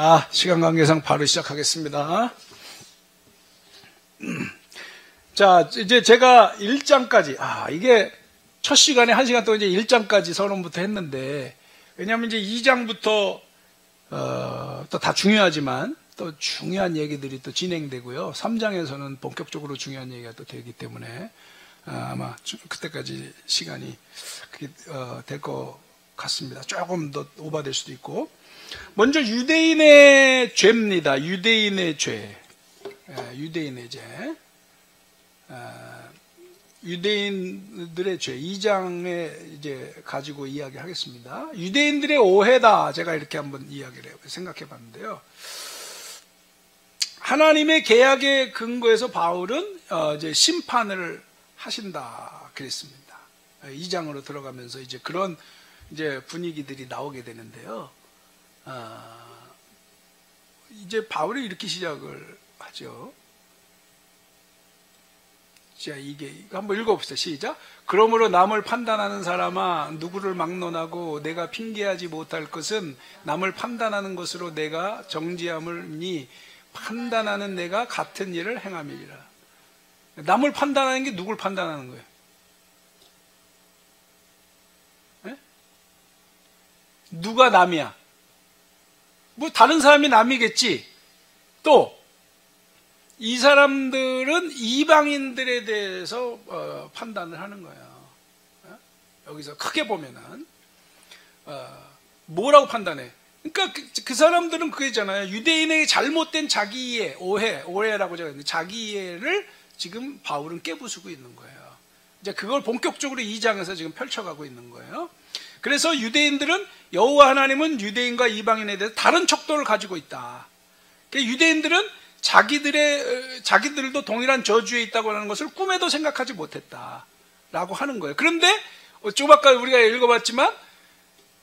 자, 시간 관계상 바로 시작하겠습니다. 자, 이제 제가 1장까지, 이게 첫 시간에 1시간 동안 이제 1장까지 서론부터 했는데, 왜냐하면 이제 2장부터, 또 다 중요하지만, 또 중요한 얘기들이 또 진행되고요. 3장에서는 본격적으로 중요한 얘기가 또 되기 때문에, 아마 그때까지 시간이 될 것 같습니다. 조금 더 오버될 수도 있고. 먼저 유대인의 죄입니다. 유대인의 죄. 유대인의 죄. 유대인들의 죄. 2장에 이제 가지고 이야기하겠습니다. 유대인들의 오해다. 제가 이렇게 한번 이야기를 생각해 봤는데요. 하나님의 계약의 근거에서 바울은 이제 심판을 하신다 그랬습니다. 2장으로 들어가면서 이제 그런 이제 분위기들이 나오게 되는데요. 이제 바울이 이렇게 시작을 하죠. 자, 이게 한번 읽어봅시다. 시작. 그러므로 남을 판단하는 사람아, 누구를 막론하고 내가 핑계하지 못할 것은 남을 판단하는 것으로 내가 정죄함을니 판단하는 내가 같은 일을 행함이니라. 남을 판단하는 게 누굴 판단하는 거예요? 네? 누가 남이야? 뭐 다른 사람이 남이겠지. 또 이 사람들은 이방인들에 대해서 판단을 하는 거예요. 여기서 크게 보면은 뭐라고 판단해? 그러니까 그 사람들은 그거잖아요. 유대인의 잘못된 자기 이해, 오해라고 제가 했는데 자기 이해를 지금 바울은 깨부수고 있는 거예요. 이제 그걸 본격적으로 2장에서 지금 펼쳐가고 있는 거예요. 그래서 유대인들은 여호와 하나님은 유대인과 이방인에 대해서 다른 척도를 가지고 있다. 그러니까 유대인들은 자기들도 동일한 저주에 있다고 하는 것을 꿈에도 생각하지 못했다라고 하는 거예요. 그런데 좀 아까 우리가 읽어봤지만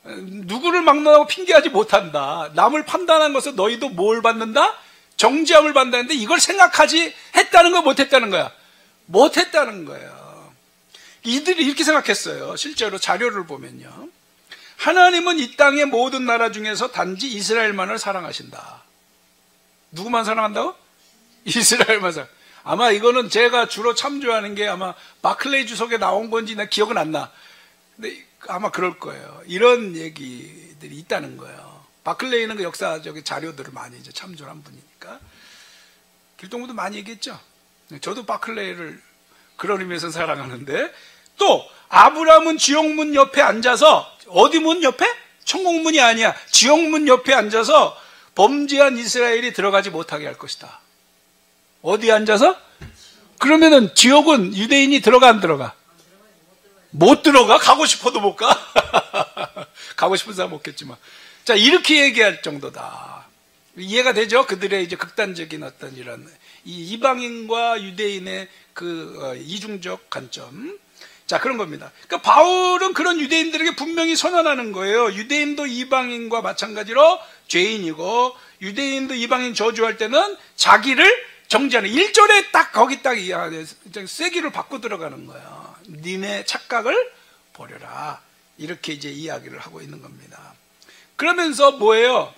누구를 막론하고 핑계하지 못한다. 남을 판단한 것은 너희도 뭘 받는다? 정죄함을 받는다는데 이걸 생각하지 했다는 거 못했다는 거야. 못했다는 거예요. 이들이 이렇게 생각했어요. 실제로 자료를 보면요. 하나님은 이 땅의 모든 나라 중에서 단지 이스라엘만을 사랑하신다. 누구만 사랑한다고? 이스라엘만 사랑. 아마 이거는 제가 주로 참조하는 게 아마 바클레이 주석에 나온 건지 나 기억은 안 나. 근데 아마 그럴 거예요. 이런 얘기들이 있다는 거예요. 바클레이는 그 역사적인 자료들을 많이 이제 참조한 분이니까. 길동무도 많이 얘기했죠. 저도 바클레이를 그런 의미에서 사랑하는데, 또 아브라함은 지옥문 옆에 앉아서, 어디 문 옆에? 천국문이 아니야. 지옥문 옆에 앉아서 범죄한 이스라엘이 들어가지 못하게 할 것이다. 어디에 앉아서? 그러면은 지옥은 유대인이 들어가 안 들어가? 못 들어가? 가고 싶어도 못 가? 가고 싶은 사람 없겠지만. 자, 이렇게 얘기할 정도다. 이해가 되죠? 그들의 이제 극단적인 어떤 이런 이방인과 유대인의 그 이중적 관점. 자, 그런 겁니다. 그러니까 바울은 그런 유대인들에게 분명히 선언하는 거예요. 유대인도 이방인과 마찬가지로 죄인이고, 유대인도 이방인 저주할 때는 자기를 정죄하는, 1절에 딱 거기 딱 세기를 받고 들어가는 거예요. 니네 착각을 버려라. 이렇게 이제 이야기를 하고 있는 겁니다. 그러면서 뭐예요?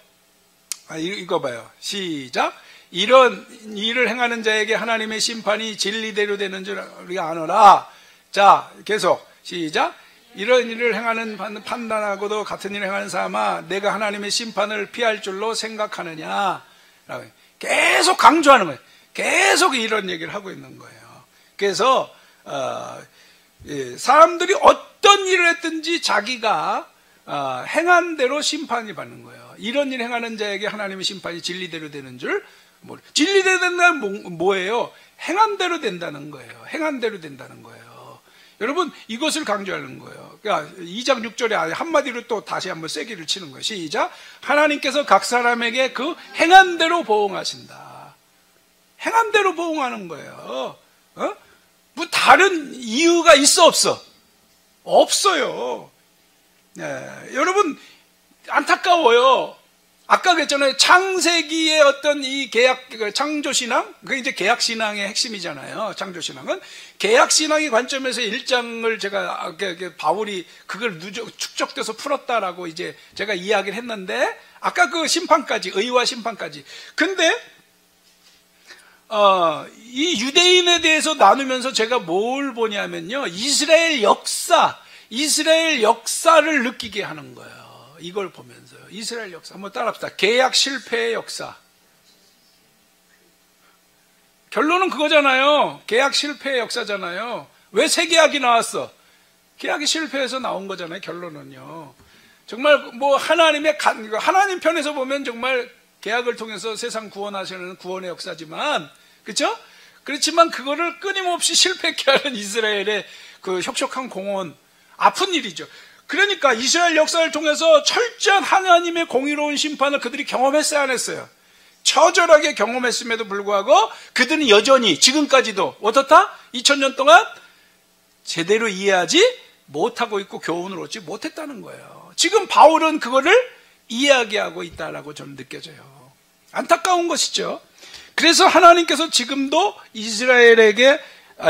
이거 봐요. 시작. 이런 일을 행하는 자에게 하나님의 심판이 진리대로 되는 줄 우리가 아노라. 자, 계속 시작. 이런 일을 행하는 판단하고도 같은 일을 행하는 사람아, 내가 하나님의 심판을 피할 줄로 생각하느냐? 라고 계속 강조하는 거예요. 계속 이런 얘기를 하고 있는 거예요. 그래서 사람들이 어떤 일을 했든지 자기가 행한 대로 심판이 받는 거예요. 이런 일을 행하는 자에게 하나님의 심판이 진리대로 되는 줄. 진리대로 된다는 뭐예요? 행한 대로 된다는 거예요. 행한 대로 된다는 거예요. 여러분, 이것을 강조하는 거예요. 그러니까 2장 6절에 한마디로 또 다시 한번 세기를 치는 거예요. 시작. 하나님께서 각 사람에게 그 행한 대로 보응하신다. 행한 대로 보응하는 거예요. 뭐 다른 이유가 있어 없어? 없어요. 네, 여러분 안타까워요. 아까 그랬잖아요. 창세기의 어떤 이 창조신앙, 그게 이제 계약신앙의 핵심이잖아요. 창조신앙은. 계약신앙의 관점에서 1장을 제가, 바울이 그걸 축적돼서 풀었다라고 이제 제가 이야기를 했는데, 아까 그 심판까지, 의와 심판까지. 근데, 이 유대인에 대해서 나누면서 제가 뭘 보냐면요. 이스라엘 역사를 느끼게 하는 거예요. 이걸 보면서요. 이스라엘 역사. 한번 따라합시다. 계약 실패의 역사. 결론은 그거잖아요. 계약 실패의 역사잖아요. 왜 새 계약이 나왔어? 계약이 실패해서 나온 거잖아요. 결론은요. 정말 뭐 하나님 편에서 보면 정말 계약을 통해서 세상 구원하시는 구원의 역사지만, 그렇죠? 그렇지만 그거를 끊임없이 실패케 하는 이스라엘의 그 혁혁한 공헌, 아픈 일이죠. 그러니까 이스라엘 역사를 통해서 철저한 하나님의 공의로운 심판을 그들이 경험했어야 안 했어요? 처절하게 경험했음에도 불구하고 그들은 여전히 지금까지도 어떻다? 2000년 동안 제대로 이해하지 못하고 있고 교훈을 얻지 못했다는 거예요. 지금 바울은 그거를 이야기하고 있다라고 저는 느껴져요. 안타까운 것이죠. 그래서 하나님께서 지금도 이스라엘에게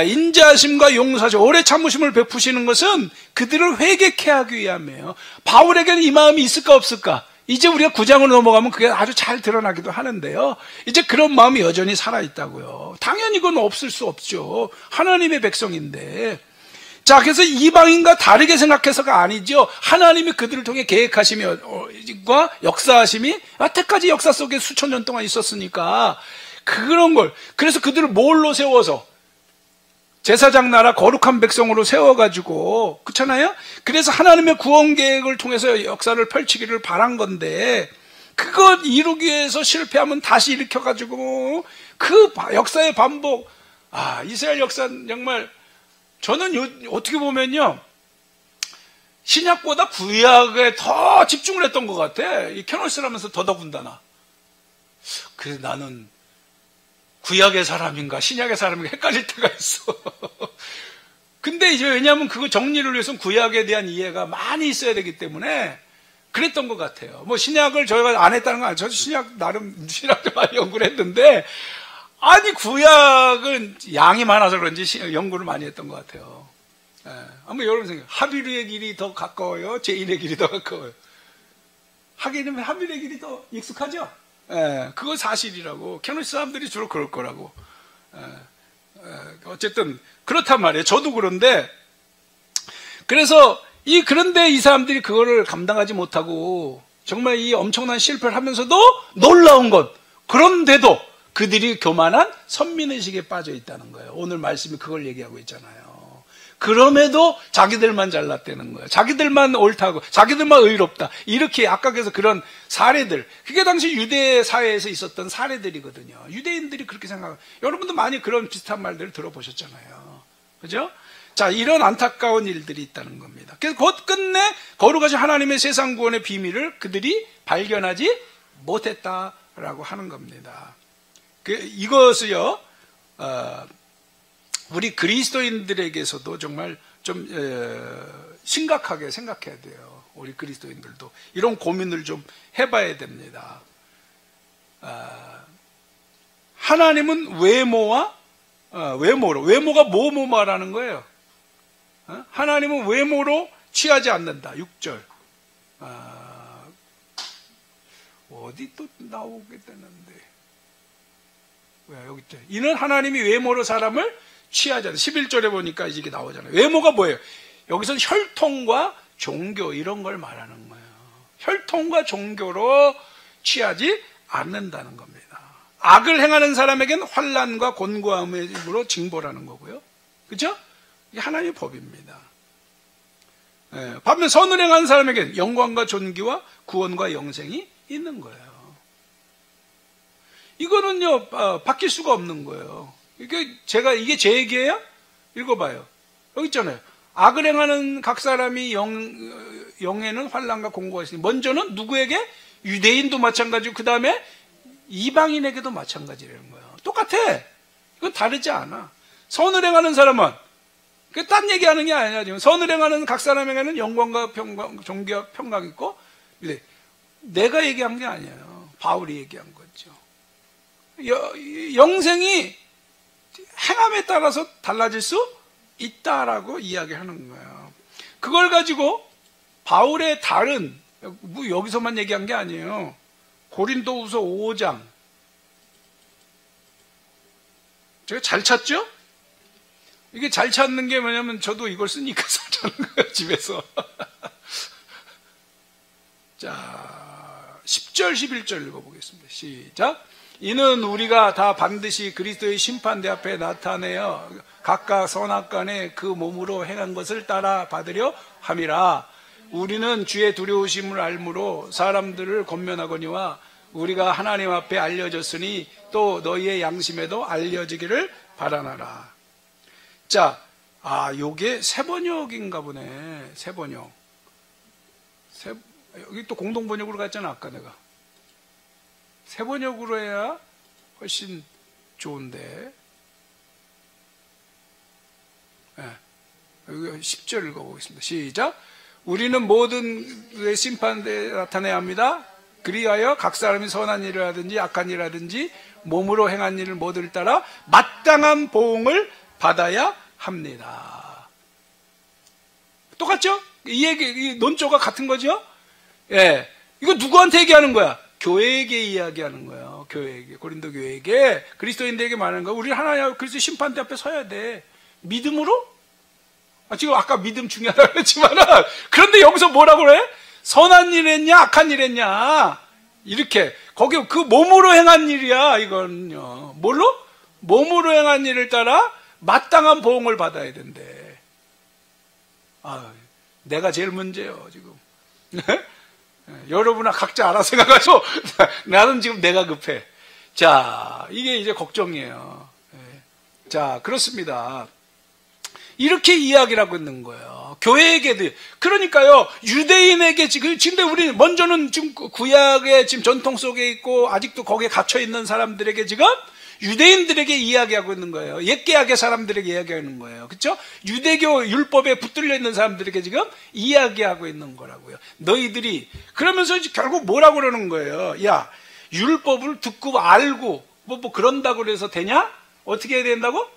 인자하심과 용서하심, 오래 참으심을 베푸시는 것은 그들을 회개케 하기 위함이에요. 바울에게는 이 마음이 있을까 없을까? 이제 우리가 9장으로 넘어가면 그게 아주 잘 드러나기도 하는데요. 이제 그런 마음이 여전히 살아있다고요. 당연히 그건 없을 수 없죠. 하나님의 백성인데. 자, 그래서 이방인과 다르게 생각해서가 아니죠. 하나님이 그들을 통해 계획하심과 역사하심이 여태까지 역사 속에 수천 년 동안 있었으니까 그런 걸, 그래서 그들을 뭘로 세워서 제사장 나라 거룩한 백성으로 세워가지고, 그렇잖아요? 그래서 하나님의 구원 계획을 통해서 역사를 펼치기를 바란 건데, 그걸 이루기 위해서 실패하면 다시 일으켜가지고, 그 역사의 반복, 이스라엘 역사는 정말, 저는 어떻게 보면요, 신약보다 구약에 더 집중을 했던 것 같아. 이 캐노스를 하면서 더더군다나. 그래서 나는, 구약의 사람인가 신약의 사람인가 헷갈릴 때가 있어. 근데 이제 왜냐하면 그거 정리를 위해서는 구약에 대한 이해가 많이 있어야 되기 때문에 그랬던 것 같아요. 뭐 신약을 저희가 안 했다는 건 아니죠. 저도 신약도 많이 연구를 했는데, 아니 구약은 양이 많아서 그런지 연구를 많이 했던 것 같아요. 한번 여러분 생각해요. 하빌의 길이 더 가까워요? 제인의 길이 더 가까워요? 하기는 하빌의 길이 더 익숙하죠? 그거 사실이라고. 캐노스 사람들이 주로 그럴 거라고. 어쨌든 그렇단 말이에요. 저도 그런데, 그래서 그런데 이 사람들이 그거를 감당하지 못하고 정말 이 엄청난 실패를 하면서도 놀라운 것, 그런데도 그들이 교만한 선민의식에 빠져 있다는 거예요. 오늘 말씀이 그걸 얘기하고 있잖아요. 그럼에도 자기들만 잘났다는 거예요. 자기들만 옳다고, 자기들만 의롭다. 이렇게 아까 그래서 그런 사례들, 그게 당시 유대 사회에서 있었던 사례들이거든요. 유대인들이 그렇게 생각해요. 여러분도 많이 그런 비슷한 말들을 들어보셨잖아요. 그죠? 자, 이런 안타까운 일들이 있다는 겁니다. 그래서 곧 끝내 거룩하신 하나님의 세상 구원의 비밀을 그들이 발견하지 못했다라고 하는 겁니다. 이것을요, 우리 그리스도인들에게서도 정말 좀 심각하게 생각해야 돼요. 우리 그리스도인들도 이런 고민을 좀 해봐야 됩니다. 하나님은 외모가 뭐 말하는 거예요? 하나님은 외모로 취하지 않는다. 6절. 어디 또 나오게 되는데. 왜 여기 있죠? 이는 하나님이 외모로 사람을 취하지 않는다. 11절에 보니까 이게 나오잖아요. 외모가 뭐예요? 여기서 혈통과 종교 이런 걸 말하는 거예요. 혈통과 종교로 취하지 않는다는 겁니다. 악을 행하는 사람에겐 환난과 곤고함으로 징벌하는 거고요. 그렇죠? 이게 하나님의 법입니다. 반면 선을 행하는 사람에겐 영광과 존귀와 구원과 영생이 있는 거예요. 이거는요, 바뀔 수가 없는 거예요. 이게 제 얘기예요? 읽어봐요. 여기 있잖아요. 악을 행하는 각 사람이 영에는 환난과 공고가 있으니, 먼저는 누구에게? 유대인도 마찬가지고, 그 다음에 이방인에게도 마찬가지라는 거예요. 똑같아. 이건 다르지 않아. 선을 행하는 사람은, 딴 얘기하는 게 아니야. 지금 선을 행하는 각 사람에게는 영광과 평강, 존귀와 평강이 있고, 내가 얘기한 게 아니에요. 바울이 얘기한 거죠. 영생이 행함에 따라서 달라질 수 있다라고 이야기하는 거예요. 그걸 가지고 바울의 다른, 뭐 여기서만 얘기한 게 아니에요. 고린도후서 5장. 제가 잘 찾죠? 이게 잘 찾는 게 뭐냐면 저도 이걸 쓰니까 잘 찾는 거예요, 집에서. 자, 10절, 11절 읽어보겠습니다. 시작. 이는 우리가 다 반드시 그리스도의 심판대 앞에 나타내어 각각 선악간에 그 몸으로 행한 것을 따라 받으려 함이라. 우리는 주의 두려우심을 알므로 사람들을 권면하거니와 우리가 하나님 앞에 알려졌으니 또 너희의 양심에도 알려지기를 바라나라. 자, 요게 세번역인가 보네. 세번역. 여기 또 공동번역으로 갔잖아, 아까 내가. 세번역으로 해야 훨씬 좋은데. 네. 여기 10절 읽어보겠습니다. 시작. 우리는 모든 심판대에 나타내야 합니다. 그리하여 각 사람이 선한 일을 하든지 악한 일을 하든지 몸으로 행한 일을 모두를 따라 마땅한 보응을 받아야 합니다. 똑같죠? 이 얘기, 이 논조가 같은 거죠? 예. 이거 누구한테 얘기하는 거야? 교회에게 이야기하는 거예요. 교회에게. 고린도 교회에게. 그리스도인들에게 말하는 거야. 우리 하나님 그리스도 심판대 앞에 서야 돼. 믿음으로? 지금 아까 믿음 중요하다고 했지만은, 그런데 여기서 뭐라고 그래? 선한 일 했냐, 악한 일 했냐? 이렇게. 거기 그 몸으로 행한 일이야, 이건요. 뭘로? 몸으로 행한 일을 따라 마땅한 보응을 받아야 된대. 내가 제일 문제예요, 지금. 여러분아 각자 알아서 생각하죠. 나는 지금 내가 급해. 자, 이게 이제 걱정이에요. 자, 그렇습니다. 이렇게 이야기를 하고 있는 거예요. 교회에게도. 그러니까요, 유대인에게 지금, 우리 먼저는 지금 구약의 지금 전통 속에 있고, 아직도 거기에 갇혀 있는 사람들에게 지금 유대인들에게 이야기하고 있는 거예요. 옛 계약의 사람들에게 이야기하는 거예요. 그렇죠? 유대교 율법에 붙들려 있는 사람들에게 지금 이야기하고 있는 거라고요. 너희들이 그러면서 결국 뭐라고 그러는 거예요? 야, 율법을 듣고 알고 뭐 그런다고 그래서 되냐? 어떻게 해야 된다고?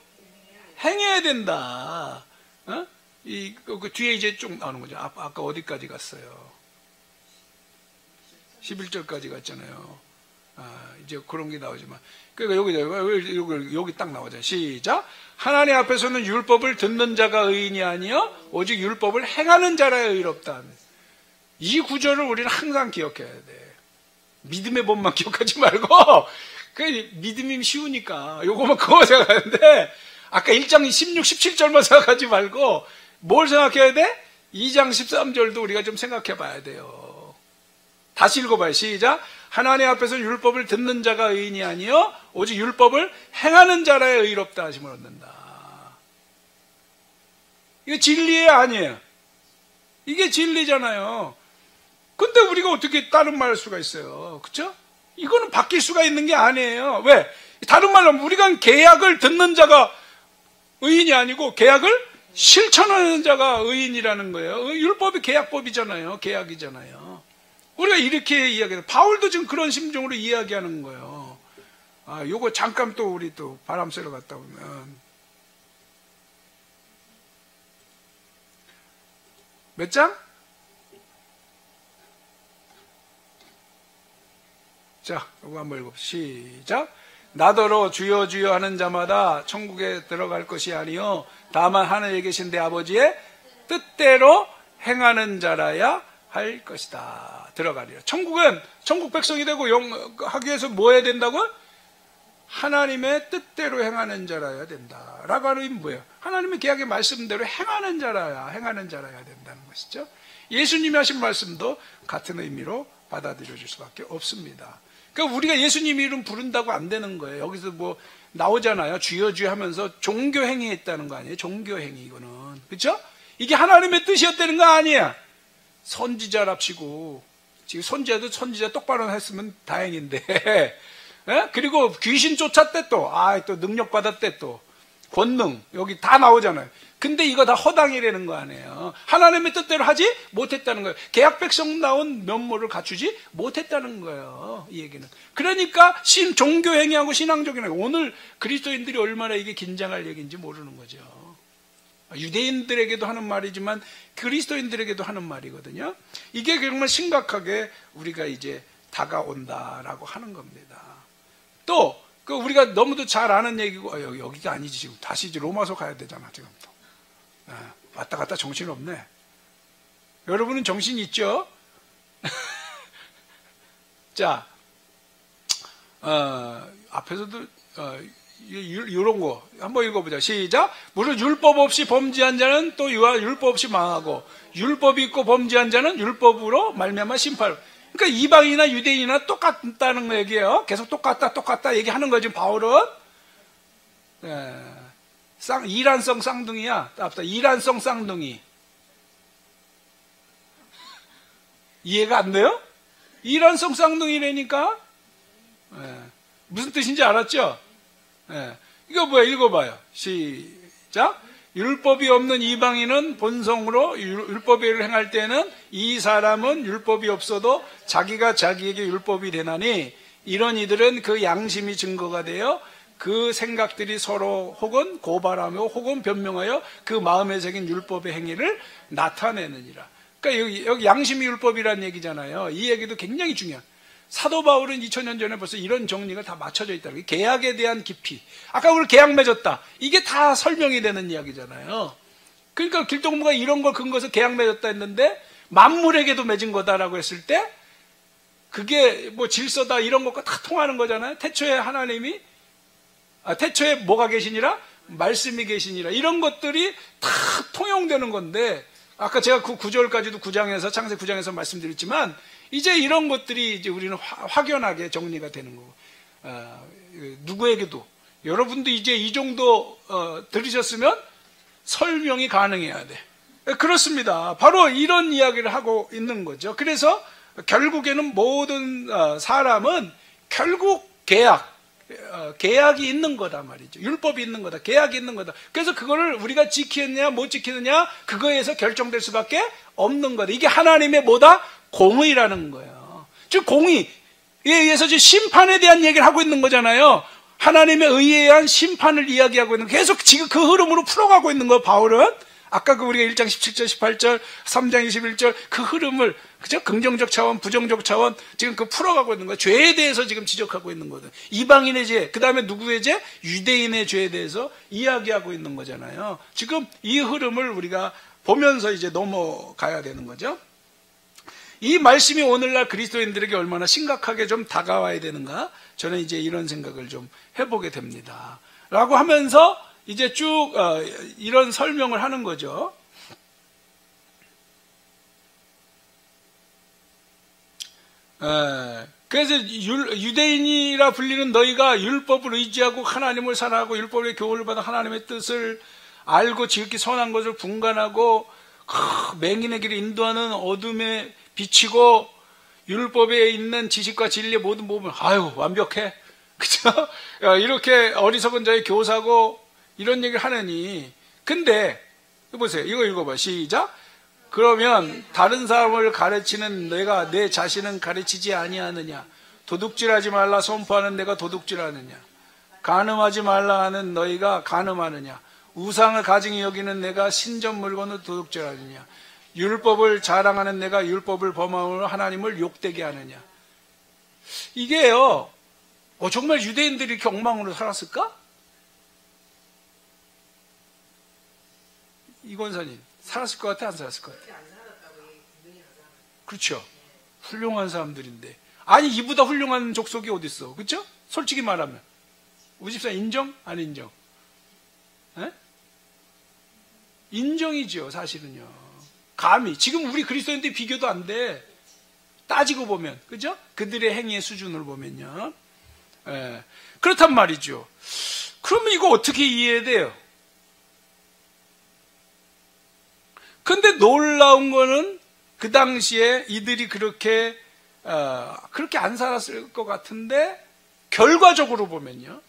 행해야 된다. 그 뒤에 이제 쭉 나오는 거죠. 아까 어디까지 갔어요? 11절까지 갔잖아요. 이제 그런 게 나오지만. 그러니까 여기 딱 나오잖아요. 시작. 하나님 앞에서는 율법을 듣는 자가 의인이 아니요 오직 율법을 행하는 자라 의롭다. 이 구절을 우리는 항상 기억해야 돼. 믿음의 법만 기억하지 말고, 그 믿음이 쉬우니까 요거만 그거 생각하는데, 아까 1장 16, 17절만 생각하지 말고 뭘 생각해야 돼? 2장 13절도 우리가 좀 생각해 봐야 돼요. 다시 읽어봐요. 시작. 하나님 앞에서 율법을 듣는 자가 의인이 아니요 오직 율법을 행하는 자라 의롭다 하심을 얻는다. 이게 진리예요, 아니에요? 이게 진리잖아요. 근데 우리가 어떻게 다른 말할 수가 있어요? 그렇죠? 이거는 바뀔 수가 있는 게 아니에요. 왜? 다른 말로 하면 우리가 계약을 듣는 자가 의인이 아니고 계약을 실천하는 자가 의인이라는 거예요. 율법이 계약법이잖아요. 계약이잖아요. 우리가 이렇게 이야기해요. 바울도 지금 그런 심정으로 이야기하는 거예요. 요거 잠깐 또 우리 또 바람 쐬러 갔다 오면. 몇 장? 자, 요거 한번 읽어봅시다. 시작. 나더러 주여 주여 하는 자마다 천국에 들어갈 것이 아니요 다만 하늘에 계신 내 아버지의 뜻대로 행하는 자라야 할 것이다. 들어가리라. 천국은 천국 백성이 되고 하기 위해서 뭐 해야 된다고? 하나님의 뜻대로 행하는 자라야 된다. 라고 하는 의미는 뭐예요? 하나님의 계약의 말씀대로 행하는 자라야 된다는 것이죠. 예수님이 하신 말씀도 같은 의미로 받아들여 줄 수밖에 없습니다. 그러니까 우리가 예수님 이름 부른다고 안 되는 거예요. 여기서 뭐 나오잖아요. 주여 주여 하면서 종교행위 했다는 거 아니에요? 종교행위 이거는. 그렇죠? 이게 하나님의 뜻이었다는 거 아니야. 선지자랍시고 지금 선지자 똑바로 했으면 다행인데 에? 그리고 귀신 쫓았대 또. 또 능력 받았대 또. 권능, 여기 다 나오잖아요. 근데 이거 다 허당이라는 거 아니에요. 하나님의 뜻대로 하지 못했다는 거예요. 계약 백성다운 면모를 갖추지 못했다는 거예요. 이 얘기는. 그러니까 종교 행위하고 신앙적인 행위, 오늘 그리스도인들이 얼마나 이게 긴장할 얘기인지 모르는 거죠. 유대인들에게도 하는 말이지만 그리스도인들에게도 하는 말이거든요. 이게 정말 심각하게 우리가 이제 다가온다라고 하는 겁니다. 또 우리가 너무도 잘 아는 얘기고, 여기가 아니지, 지금 다시 이제 로마서 가야 되잖아, 지금. 왔다 갔다 정신 없네. 여러분은 정신 있죠? 자, 앞에서도 이런 거 한번 읽어보자. 시작. 무릇 율법 없이 범죄한 자는 또 율법 없이 망하고, 율법이 있고 범죄한 자는 율법으로 말미암아 심판. 그러니까 이방이나 유대인이나 똑같다는 얘기예요. 계속 똑같다 얘기하는 거죠. 바울은 이란성 쌍둥이야. 이란성 쌍둥이. 이해가 안 돼요? 이란성 쌍둥이라니까. 무슨 뜻인지 알았죠? 이거 뭐야? 읽어봐요. 시작. 율법이 없는 이방인은 본성으로 율법의 일을 행할 때는 이 사람은 율법이 없어도 자기가 자기에게 율법이 되나니, 이런 이들은 그 양심이 증거가 되어 그 생각들이 서로 혹은 고발하며 혹은 변명하여 그 마음에 새긴 율법의 행위를 나타내느니라. 그러니까 여기 양심이 율법이라는 얘기잖아요. 이 얘기도 굉장히 중요한. 사도 바울은 2000년 전에 벌써 이런 정리가 다 맞춰져 있다는 게, 계약에 대한 깊이. 아까 우리 계약 맺었다. 이게 다 설명이 되는 이야기잖아요. 그러니까 길동무가 이런 걸 근거해서 계약 맺었다 했는데, 만물에게도 맺은 거다라고 했을 때, 그게 뭐 질서다 이런 것과 다 통하는 거잖아요. 태초에 하나님이, 태초에 뭐가 계시니라? 말씀이 계시니라. 이런 것들이 다 통용되는 건데, 아까 제가 그 9절까지도 9장에서, 창세기 9장에서 말씀드렸지만, 이제 이런 것들이 이제 우리는 확연하게 정리가 되는 거고, 누구에게도, 여러분도 이제 이 정도 들으셨으면 설명이 가능해야 돼. 그렇습니다. 바로 이런 이야기를 하고 있는 거죠. 그래서 결국에는 모든 사람은 결국 계약이 있는 거다 말이죠. 율법이 있는 거다. 계약이 있는 거다. 그래서 그거를 우리가 지키느냐 못 지키느냐 그거에서 결정될 수밖에 없는 거다. 이게 하나님의 뭐다? 공의라는 거예요. 즉 공의에 의해서 지금 심판에 대한 얘기를 하고 있는 거잖아요. 하나님의 의에 의한 심판을 이야기하고 있는, 계속 지금 그 흐름으로 풀어가고 있는 거예요. 바울은 아까 우리가 1장 17절 18절 3장 21절 그 흐름을, 그죠? 긍정적 차원 부정적 차원 지금 그 풀어가고 있는 거예요. 죄에 대해서 지금 지적하고 있는 거거든. 이방인의 죄, 그 다음에 누구의 죄? 유대인의 죄에 대해서 이야기하고 있는 거잖아요. 지금 이 흐름을 우리가 보면서 이제 넘어가야 되는 거죠. 이 말씀이 오늘날 그리스도인들에게 얼마나 심각하게 좀 다가와야 되는가, 저는 이제 이런 생각을 좀 해보게 됩니다. 라고 하면서 이제 쭉 이런 설명을 하는 거죠. 그래서 유대인이라 불리는 너희가 율법을 의지하고 하나님을 사랑하고 율법의 교훈을 받아 하나님의 뜻을 알고 지극히 선한 것을 분간하고 맹인의 길을 인도하는 어둠에 비치고 율법에 있는 지식과 진리의 모든 부분, 아유 완벽해, 그죠? 이렇게 어리석은 자의 교사고 이런 얘기를 하느니, 근데 보세요. 이거 읽어봐. 시작. 그러면 다른 사람을 가르치는 내가 내 자신은 가르치지 아니하느냐? 도둑질하지 말라 선포하는 내가 도둑질하느냐? 간음하지 말라 하는 너희가 간음하느냐? 우상을 가증히 여기는 내가 신전 물건을 도둑질하느냐? 율법을 자랑하는 내가 율법을 범함으로 하나님을 욕되게 하느냐? 이게요, 정말 유대인들이 이렇게 엉망으로 살았을까? 이권사님, 살았을 것 같아, 안 살았을 것 같아? 그렇죠. 훌륭한 사람들인데. 아니, 이보다 훌륭한 족속이 어딨어. 그렇죠? 솔직히 말하면. 우리 집사 인정? 안 인정? 에? 인정이죠, 사실은요. 감히 지금 우리 그리스도인들이 비교도 안 돼. 따지고 보면, 그죠? 그들의 행위의 수준을 보면요. 그렇단 말이죠. 그러면 이거 어떻게 이해해야 돼요? 근데 놀라운 거는 그 당시에 이들이 그렇게 안 살았을 것 같은데, 결과적으로 보면요,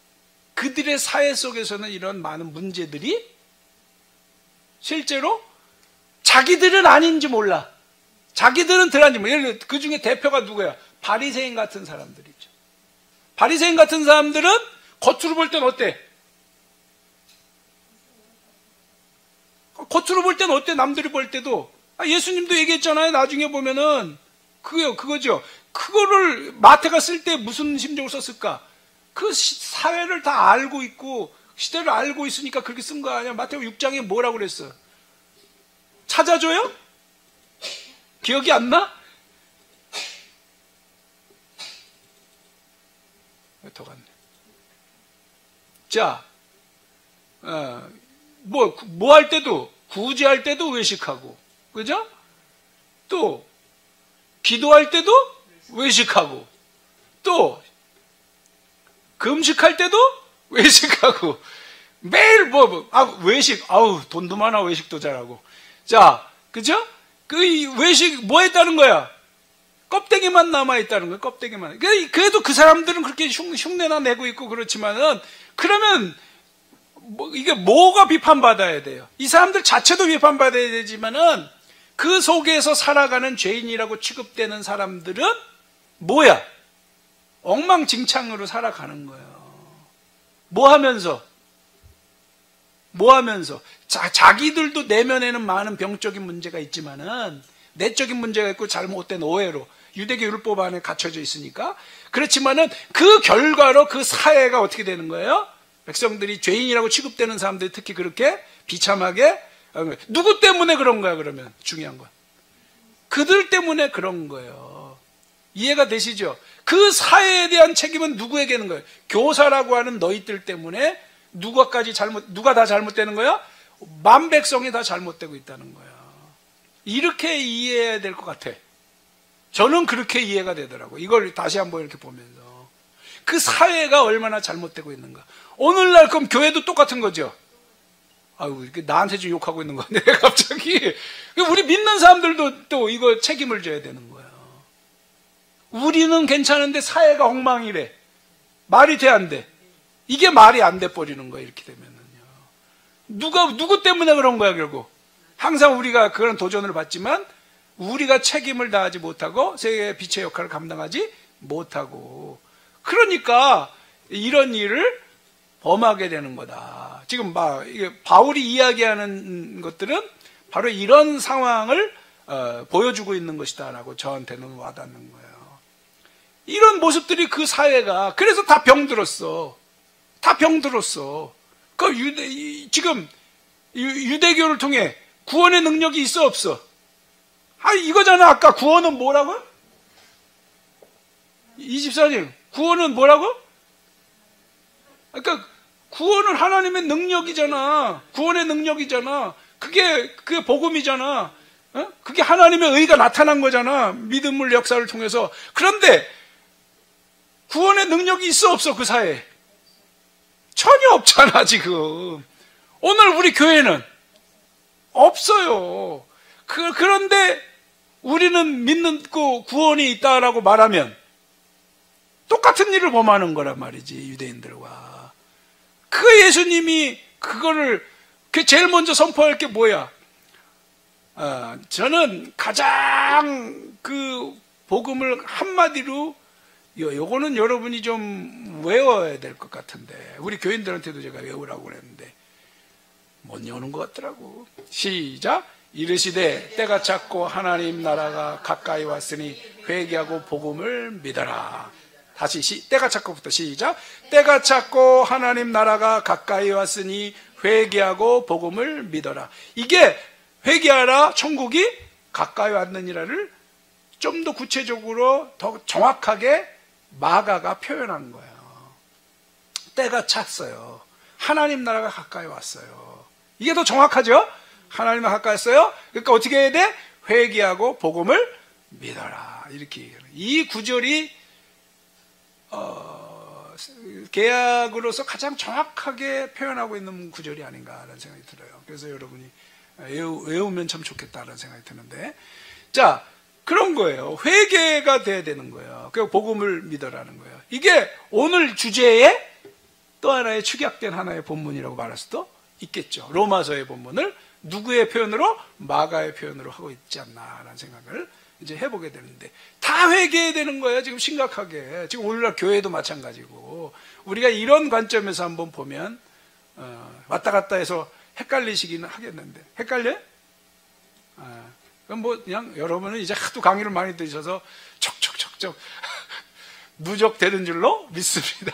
그 그들의 사회 속에서는 이런 많은 문제들이 실제로 자기들은 아닌지 몰라. 자기들은 덜한지 몰라. 예를 들어 그 중에 대표가 누구야? 바리새인 같은 사람들이죠. 바리새인 같은 사람들은 겉으로 볼 땐 어때? 겉으로 볼 땐 어때? 남들이 볼 때도. 예수님도 얘기했잖아요. 나중에 보면은 그거죠. 그거를 마태가 쓸 때 무슨 심정을 썼을까? 그 사회를 다 알고 있고 시대를 알고 있으니까 그렇게 쓴 거 아니야? 마태복음 6장에 뭐라고 그랬어? 찾아줘요? 기억이 안 나? 더 갔네. 자, 뭐 할 때도, 구제할 때도 외식하고, 그죠? 또, 기도할 때도 외식하고, 또, 금식할 때도 외식하고, 매일 외식, 돈도 많아, 외식도 잘하고. 자, 그죠? 그 외식 뭐 했다는 거야? 껍데기만 남아있다는 거야, 껍데기만. 그래도 그 사람들은 그렇게 흉내나 내고 있고 그렇지만은, 그러면, 이게 뭐가 비판받아야 돼요? 이 사람들 자체도 비판받아야 되지만은, 그 속에서 살아가는 죄인이라고 취급되는 사람들은 뭐야? 엉망진창으로 살아가는 거예요. 뭐 하면서? 자기들도 내면에는 많은 병적인 문제가 있지만은, 내적인 문제가 있고 잘못된 오해로 유대교 율법 안에 갇혀져 있으니까. 그렇지만은 그 결과로 그 사회가 어떻게 되는 거예요? 백성들이 죄인이라고 취급되는 사람들이 특히 그렇게 비참하게, 누구 때문에 그런 거야, 그러면? 중요한 건. 그들 때문에 그런 거예요. 이해가 되시죠? 그 사회에 대한 책임은 누구에게 있는 거예요? 교사라고 하는 너희들 때문에 누가 다 잘못되는 거야? 만백성이 다 잘못되고 있다는 거야. 이렇게 이해해야 될 것 같아. 저는 그렇게 이해가 되더라고. 이걸 다시 한번 이렇게 보면서. 그 사회가 얼마나 잘못되고 있는가. 오늘날 그럼 교회도 똑같은 거죠. 나한테 좀 욕하고 있는 건데, 갑자기. 우리 믿는 사람들도 또 이거 책임을 져야 되는 거예요. 우리는 괜찮은데 사회가 엉망이래. 말이 돼, 안 돼? 이게 말이 안 돼 버리는 거예요, 이렇게 되면은요. 누구 때문에 그런 거야, 결국? 항상 우리가 그런 도전을 받지만, 우리가 책임을 다하지 못하고, 세계의 빛의 역할을 감당하지 못하고. 그러니까, 이런 일을 범하게 되는 거다. 지금 바울이 이야기하는 것들은 바로 이런 상황을 보여주고 있는 것이다라고 저한테는 와닿는 거예요. 이런 모습들이 그 사회가, 그래서 다 병들었어. 지금 유대교를 통해 구원의 능력이 있어, 없어? 이거잖아. 아까 구원은 뭐라고? 24님, 구원은 뭐라고? 그러니까 구원은 하나님의 능력이잖아. 구원의 능력이잖아. 그게 복음이잖아. 그게 하나님의 의가 나타난 거잖아. 믿음을 역사를 통해서. 그런데 구원의 능력이 있어, 없어? 그 사회에? 전혀 없잖아, 지금. 오늘 우리 교회는 없어요. 그런데 우리는 믿는 구원이 있다라고 말하면 똑같은 일을 범하는 거란 말이지, 유대인들과. 그 예수님이 그거를 제일 먼저 선포할 게 뭐야? 저는 가장 그 복음을 한마디로, 요거는 여러분이 좀 외워야 될 것 같은데, 우리 교인들한테도 제가 외우라고 그랬는데 못 외우는 것 같더라고. 시작. 이르시되 때가 찼고 하나님 나라가 가까이 왔으니 회개하고 복음을 믿어라. 다시 때가 찼고부터 시작. 때가 찼고 하나님 나라가 가까이 왔으니 회개하고 복음을 믿어라. 이게 회개하라, 천국이 가까이 왔느니라를 좀 더 구체적으로 더 정확하게 마가가 표현한 거예요. 때가 찼어요. 하나님 나라가 가까이 왔어요. 이게 더 정확하죠? 하나님 나라가 가까이 왔어요. 그러니까 어떻게 해야 돼? 회개하고 복음을 믿어라. 이렇게 얘기해요. 이 구절이 개약으로서 가장 정확하게 표현하고 있는 구절이 아닌가라는 생각이 들어요. 그래서 여러분이 외우면 참 좋겠다라는 생각이 드는데, 자, 그런 거예요. 회개가 돼야 되는 거예요. 그 복음을 믿어라는 거예요. 이게 오늘 주제의 또 하나의 축약된 하나의 본문이라고 말할 수도 있겠죠. 로마서의 본문을 누구의 표현으로? 마가의 표현으로 하고 있지 않나라는 생각을 이제 해보게 되는데, 다 회개해야 되는 거예요. 지금 심각하게. 지금 오늘날 교회도 마찬가지고, 우리가 이런 관점에서 한번 보면 왔다 갔다 해서 헷갈리시기는 하겠는데, 헷갈려요? 그럼 뭐 그냥 여러분은 이제 하도 강의를 많이 들으셔서 척척척척 누적되는 줄로 믿습니다.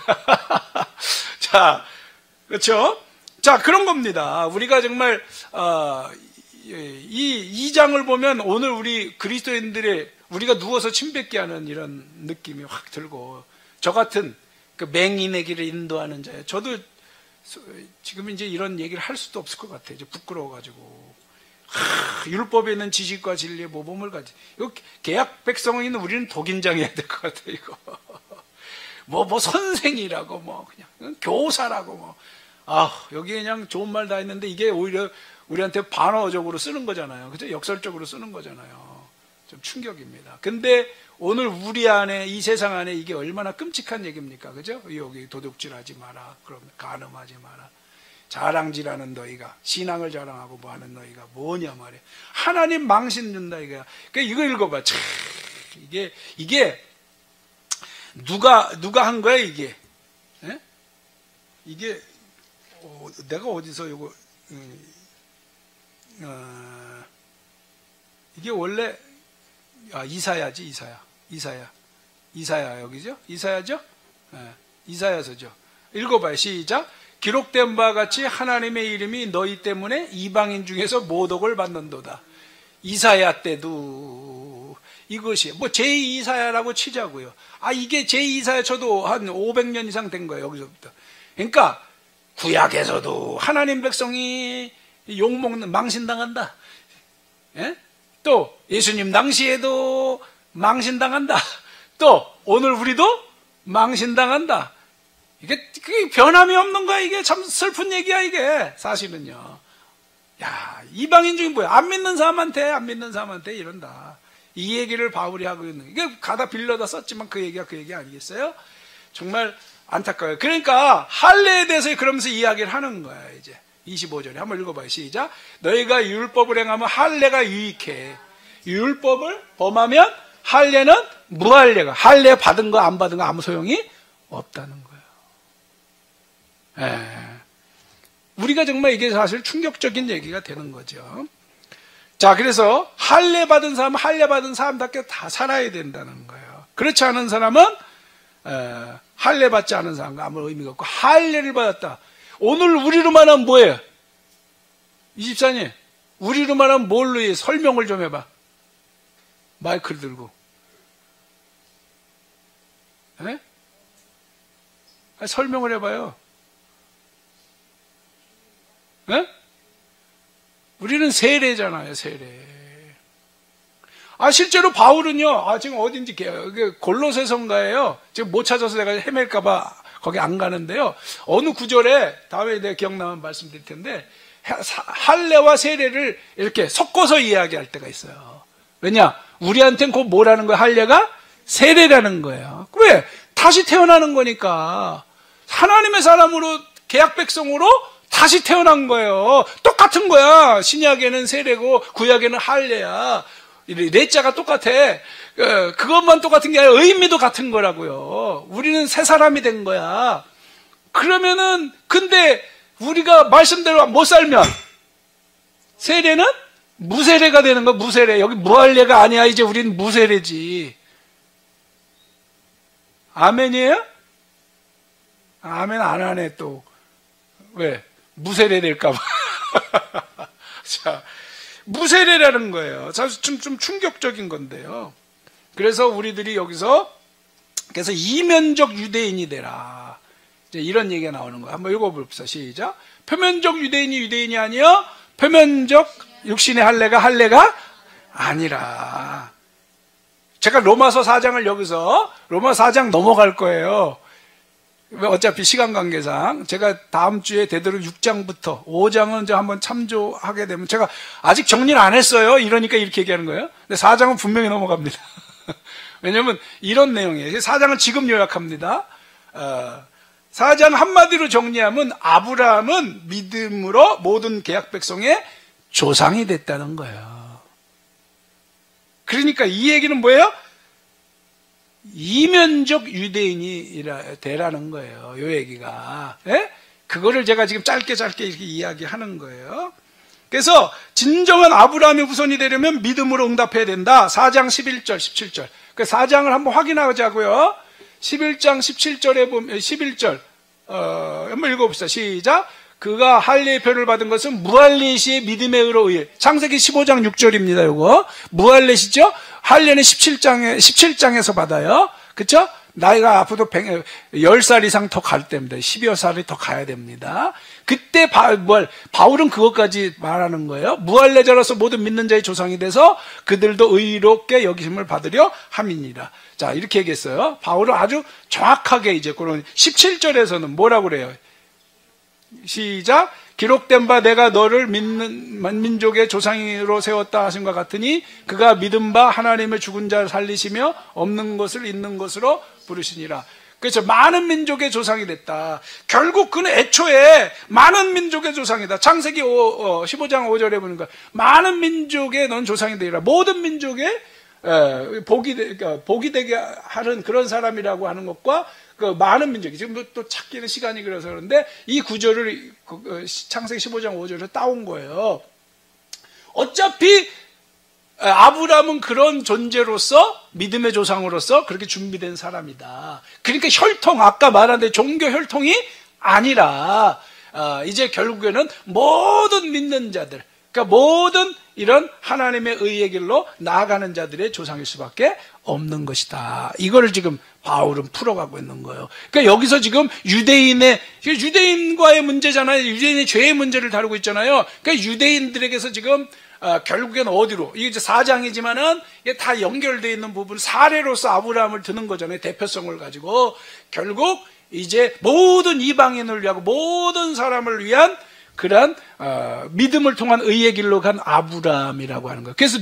자, 그렇죠? 자, 그런 겁니다. 우리가 정말 이 2장을 보면 오늘 우리 그리스도인들의, 우리가 누워서 침 뱉게 하는 이런 느낌이 확 들고, 저 같은 그 맹인의 길을 인도하는 자예요. 저도 지금 이제 이런 얘기를 할 수도 없을 것 같아요. 이제 부끄러워가지고. 율법에 있는 지식과 진리의 모범을 가지. 이거 계약 백성이 있는 우리는 독인장해야 될 것 같아요. 이거 뭐 선생이라고, 뭐 그냥 교사라고, 뭐 여기 그냥 좋은 말 다 했는데 이게 오히려 우리한테 반어적으로 쓰는 거잖아요. 그죠? 역설적으로 쓰는 거잖아요. 좀 충격입니다. 근데 오늘 우리 안에, 이 세상 안에 이게 얼마나 끔찍한 얘기입니까? 그죠? 여기 도둑질하지 마라. 그럼 간음하지 마라. 자랑질하는 너희가, 신앙을 자랑하고 뭐 하는 너희가 뭐냐 말이야. 하나님 망신 준다 이거야. 그러니까 이거 읽어봐. 참, 이게 누가 한 거야 이게? 에? 이게 내가 어디서 이거 이게 원래 이사야지, 이사야 여기죠? 이사야죠? 이사야서죠. 읽어봐요. 시작. 기록된 바와 같이 하나님의 이름이 너희 때문에 이방인 중에서 모독을 받는도다. 이사야 때도 이것이 뭐 제2이사야라고 치자고요. 이게 제2이사야 저도 한 500년 이상 된 거예요. 여기서부터. 그러니까 구약에서도 하나님 백성이 욕먹는, 망신당한다. 예? 또 예수님 당시에도 망신당한다. 또 오늘 우리도 망신당한다. 그게 변함이 없는 거야. 이게 참 슬픈 얘기야 이게 사실은요. 야, 이방인 중에 뭐야? 안 믿는 사람한테 이런다. 이 얘기를 바울이 하고 있는, 이게 가다 빌려다 썼지만 그 얘기가 그 얘기 아니겠어요? 정말 안타까워요. 그러니까 할례에 대해서 그러면서 이야기를 하는 거야. 이제 25절에 한번 읽어봐요. 시작. 너희가 율법을 행하면 할례가 유익해. 율법을 범하면 할례는 무할례가, 할례 받은 거 안 받은 거 아무 소용이 없다는 거예요. 우리가 정말 이게 사실 충격적인 얘기가 되는 거죠. 자, 그래서 할례 받은 사람은 할례 받은 사람답게 다 살아야 된다는 거예요. 그렇지 않은 사람은 할례 받지 않은 사람과 아무 의미가 없고, 할례를 받았다. 오늘 우리로 말하면 뭐예요? 24님, 우리로 말하면 뭘로 설명을 좀 해봐. 마이크를 들고. 설명을 해봐요. 우리는 세례잖아요, 세례. 실제로 바울은요, 지금 어딘지, 골로새서인가예요. 지금 못 찾아서 내가 헤맬까봐 거기 안 가는데요. 어느 구절에, 다음에 내가 기억나면 말씀드릴 텐데, 할례와 세례를 이렇게 섞어서 이야기할 때가 있어요. 왜냐? 우리한테는 곧 뭐라는 거예요? 할례가 세례라는 거예요. 왜? 다시 태어나는 거니까. 하나님의 사람으로, 계약 백성으로 다시 태어난 거예요. 똑같은 거야. 신약에는 세례고 구약에는 할례야. 넷자가 똑같아. 그것만 똑같은 게 아니라 의미도 같은 거라고요. 우리는 새 사람이 된 거야. 그러면은, 근데 우리가 말씀대로 못 살면 세례는 무세례가 되는 거야. 무세례. 여기 무할례가 아니야. 이제 우리는 무세례지. 아멘이에요? 아멘 안 하네 또. 왜? 무세례 될까 봐. 자, 무세례라는 거예요. 사실 좀 충격적인 건데요. 그래서 우리들이 여기서, 그래서 이면적 유대인이 되라. 이제 이런 얘기가 나오는 거예요. 한번 읽어봅시다. 시작. 표면적 유대인이 아니요. 표면적 육신의 할례가 아니라. 제가 로마서 4장을 여기서, 로마서 4장 넘어갈 거예요. 어차피 시간 관계상 제가 다음 주에 되도록 6장부터 5장은 이제 한번 참조하게 되면, 제가 아직 정리를 안 했어요. 이러니까 이렇게 얘기하는 거예요. 근데 4장은 분명히 넘어갑니다. 왜냐면 이런 내용이에요. 4장은 지금 요약합니다. 4장 한마디로 정리하면 아브라함은 믿음으로 모든 계약 백성의 조상이 됐다는 거예요. 그러니까 이 얘기는 뭐예요? 이면적 유대인이 되라는 거예요. 이 얘기가. 예? 그거를 제가 지금 짧게 이렇게 이야기하는 거예요. 그래서 진정한 아브라함의 후손이 되려면 믿음으로 응답해야 된다. 4장 11절, 17절. 그 4장을 한번 확인하자고요. 11장 17절에 보면 11절 한번 읽어봅시다. 시작. 그가 할례의 표를 받은 것은 무할렛이 믿음의 의로 의해. 창세기 15장 6절입니다. 요거 무할렛이죠. 할례는 17장에서 받아요. 그렇죠? 나이가 앞으로 10살 이상 더 갈 때입니다. 12여 살이 더 가야 됩니다. 그때 바울은 그것까지 말하는 거예요. 무할례자로서 모든 믿는 자의 조상이 돼서 그들도 의롭게 여기심을 받으려 함이니라. 자, 이렇게 얘기했어요. 바울은 아주 정확하게 이제 그런 17절에서는 뭐라고 그래요? 시작. 기록된 바 내가 너를 믿는 민족의 조상으로 세웠다 하신 것 같으니 그가 믿은 바 하나님의 죽은 자를 살리시며 없는 것을 있는 것으로 부르시니라. 그래서 많은 민족의 조상이 됐다. 결국 그는 애초에 많은 민족의 조상이다. 창세기 15장 5절에 보니까 많은 민족의 넌 조상이 되리라. 모든 민족의 복이 되게 하는 그런 사람이라고 하는 것과 그 많은 민족이 지금 또 찾기는 시간이 그래서 그런데 이 구절을 창세기 15장 5절을 따온 거예요. 어차피 아브라함은 그런 존재로서 믿음의 조상으로서 그렇게 준비된 사람이다. 그러니까 혈통 아까 말한 데 종교 혈통이 아니라 이제 결국에는 모든 믿는 자들 그러니까 모든 이런 하나님의 의의 길로 나아가는 자들의 조상일 수밖에 없는 것이다. 이거를 지금 바울은 풀어가고 있는 거예요. 그러니까 여기서 지금 유대인과의 문제잖아요. 유대인의 죄의 문제를 다루고 있잖아요. 그러니까 유대인들에게서 지금 결국엔 어디로 이게 이제 4장이지만은 이게 다 연결되어 있는 부분 사례로서 아브라함을 드는 거잖아요. 대표성을 가지고 결국 이제 모든 이방인을 위하고 모든 사람을 위한 그러한 믿음을 통한 의의 길로 간 아브라함이라고 하는 거예요. 그래서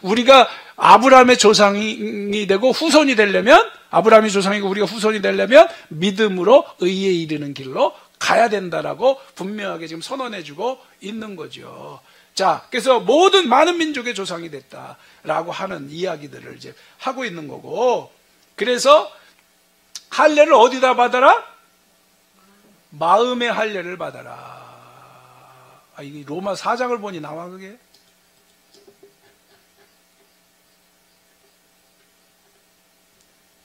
우리가 아브라함의 조상이 되고 후손이 되려면 아브라함이 조상이고 우리가 후손이 되려면 믿음으로 의에 이르는 길로 가야 된다라고 분명하게 지금 선언해주고 있는 거죠. 자, 그래서 많은 민족의 조상이 됐다라고 하는 이야기들을 이제 하고 있는 거고, 그래서 할례를 어디다 받아라? 마음의 할례를 받아라. 이게 로마 4장을 보니 나와 그게?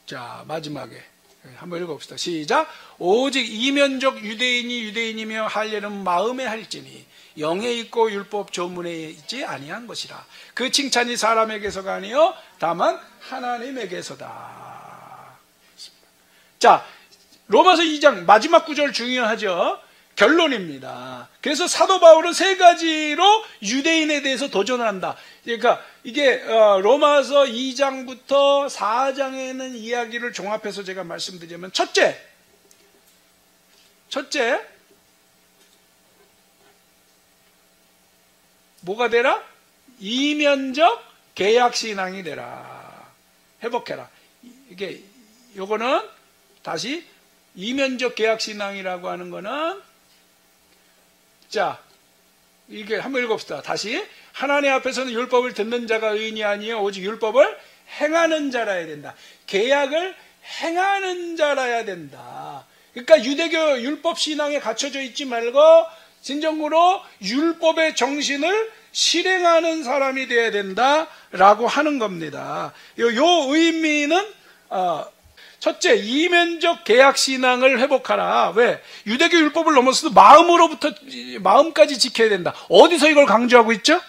자, 마지막에 한번 읽어봅시다. 시작. 오직 이면적 유대인이 유대인이며 할례는 마음에 할지니 영에 있고 율법 조문에 있지 아니한 것이라. 그 칭찬이 사람에게서가 아니요 다만 하나님에게서다. 자, 로마서 2장 마지막 구절 중요하죠. 결론입니다. 그래서 사도 바울은 세 가지로 유대인에 대해서 도전을 한다. 그러니까 이게 로마서 2장부터 4장에 있는 이야기를 종합해서 제가 말씀드리면 첫째 뭐가 되라? 이면적 계약신앙이 되라. 회복해라. 요거는 다시 이면적 계약신앙이라고 하는 거는 자, 이게 한번 읽어봅시다. 다시. 하나님 앞에서는 율법을 듣는 자가 의인이 아니요 오직 율법을 행하는 자라야 된다. 계약을 행하는 자라야 된다. 그러니까 유대교 율법 신앙에 갇혀져 있지 말고 진정으로 율법의 정신을 실행하는 사람이 되어야 된다라고 하는 겁니다. 요 의미는 첫째, 이면적 계약신앙을 회복하라. 왜? 유대교 율법을 넘어서도 마음까지 지켜야 된다. 어디서 이걸 강조하고 있죠?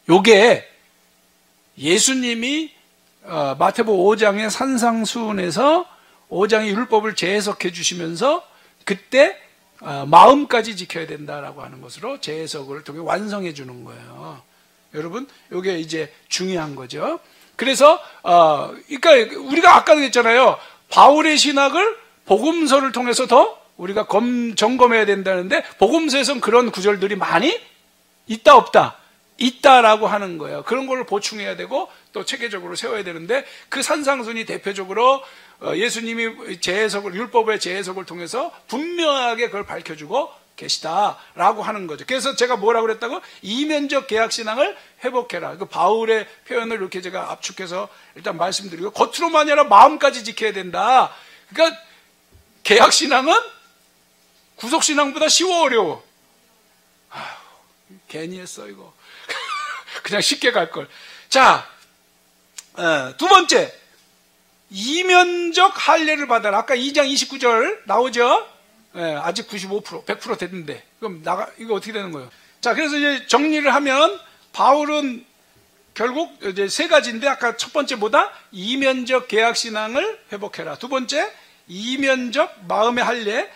요게 예수님이 마태복음 5장의 산상수훈에서 5장의 율법을 재해석해 주시면서 그때 마음까지 지켜야 된다라고 하는 것으로 재해석을 통해 완성해 주는 거예요. 여러분, 요게 이제 중요한 거죠. 그래서 그러니까 우리가 아까도 했잖아요. 바울의 신학을 복음서를 통해서 더 우리가 점검해야 된다는데 복음서에서는 그런 구절들이 많이 있다 없다? 있다라고 하는 거예요. 그런 걸 보충해야 되고 또 체계적으로 세워야 되는데 그 산상순이 대표적으로 예수님이 재해석을, 율법의 재해석을 통해서 분명하게 그걸 밝혀주고 계시다라고 하는 거죠. 그래서 제가 뭐라고 그랬다고? 이면적 계약신앙을 회복해라. 그 바울의 표현을 이렇게 제가 압축해서 일단 말씀드리고, 겉으로만이 아니라 마음까지 지켜야 된다. 그러니까 계약신앙은 구속신앙보다 쉬워, 어려워? 괜히 했어 이거. 그냥 쉽게 갈걸. 자, 두 번째, 이면적 할례를 받아라. 아까 2장 29절 나오죠? 아직 95%, 100% 됐는데. 그럼 이거 어떻게 되는 거예요? 자, 그래서 이제 정리를 하면, 바울은 결국 이제 세 가지인데, 아까 첫 번째보다 이면적 계약신앙을 회복해라. 두 번째, 이면적 마음의 할례.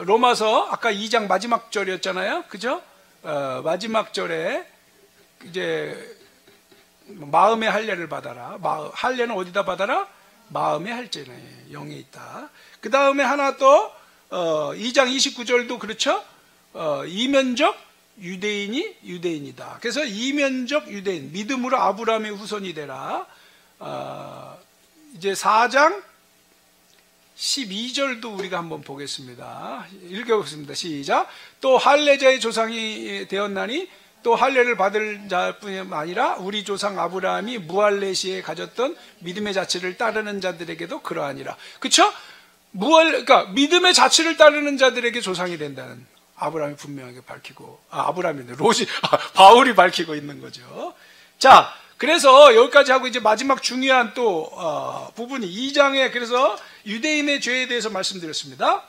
로마서 아까 2장 마지막 절이었잖아요. 그죠? 마지막 절에 이제 마음의 할례를 받아라. 할례는 어디다 받아라? 마음의 할례네. 영에 있다. 그 다음에 하나 또 2장 29절도 그렇죠? 이면적 유대인이 유대인이다. 그래서 이면적 유대인, 믿음으로 아브라함의 후손이 되라. 이제 4장 12절도 우리가 한번 보겠습니다. 읽어보겠습니다. 시작. 또 할례자의 조상이 되었나니 또 할례를 받을 자뿐이 아니라 우리 조상 아브라함이 무할례 시에 가졌던 믿음의 자체를 따르는 자들에게도 그러하니라. 그쵸? 그러니까 믿음의 자체를 따르는 자들에게 조상이 된다는 아브라함이 분명하게 밝히고, 아브라함인데 바울이 밝히고 있는 거죠. 자, 그래서 여기까지 하고 이제 마지막 중요한 또 부분이 2장에 그래서 유대인의 죄에 대해서 말씀드렸습니다.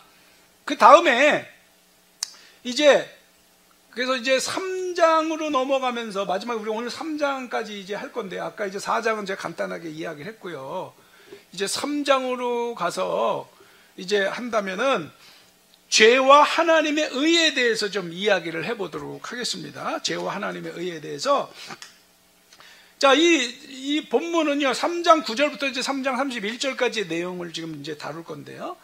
그 다음에 그래서 이제 3장으로 넘어가면서 마지막에 우리 오늘 3장까지 이제 할 건데, 아까 이제 4장은 제가 간단하게 이야기를 했고요. 이제 3장으로 가서 이제 한다면은 죄와 하나님의 의에 대해서 좀 이야기를 해보도록 하겠습니다. 죄와 하나님의 의에 대해서. 자, 이 본문은요, 3장 9절부터 이제 3장 31절까지의 내용을 지금 이제 다룰 건데요.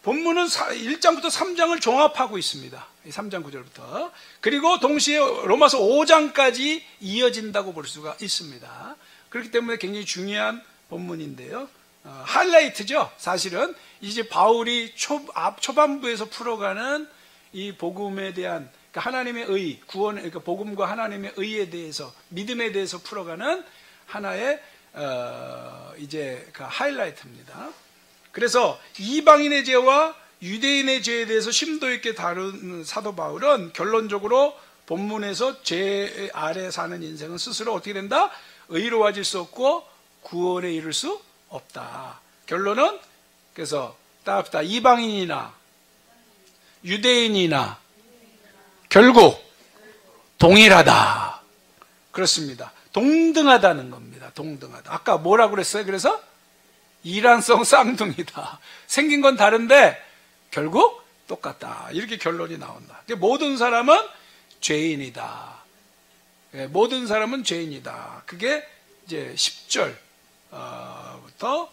본문은 1장부터 3장을 종합하고 있습니다. 3장 9절부터. 그리고 동시에 로마서 5장까지 이어진다고 볼 수가 있습니다. 그렇기 때문에 굉장히 중요한 본문인데요. 하이라이트죠. 사실은 이제 바울이 초반부에서 풀어가는 이 복음에 대한, 그러니까 하나님의 의, 그러니까 복음과 하나님의 의에 대해서, 믿음에 대해서 풀어가는 하나의 이제 그 하이라이트입니다. 그래서 이방인의 죄와 유대인의 죄에 대해서 심도 있게 다룬 사도 바울은 결론적으로 본문에서 죄 아래 사는 인생은 스스로 어떻게 된다? 의로워질 수 없고 구원에 이를 수 없다. 결론은 그래서 따뜻다. 이방인이나 유대인이나 결국 동일하다. 그렇습니다. 동등하다는 겁니다. 동등하다. 아까 뭐라고 그랬어요? 그래서 이란성 쌍둥이다. 생긴 건 다른데 결국 똑같다. 이렇게 결론이 나온다. 모든 사람은 죄인이다. 모든 사람은 죄인이다. 그게 이제 10절부터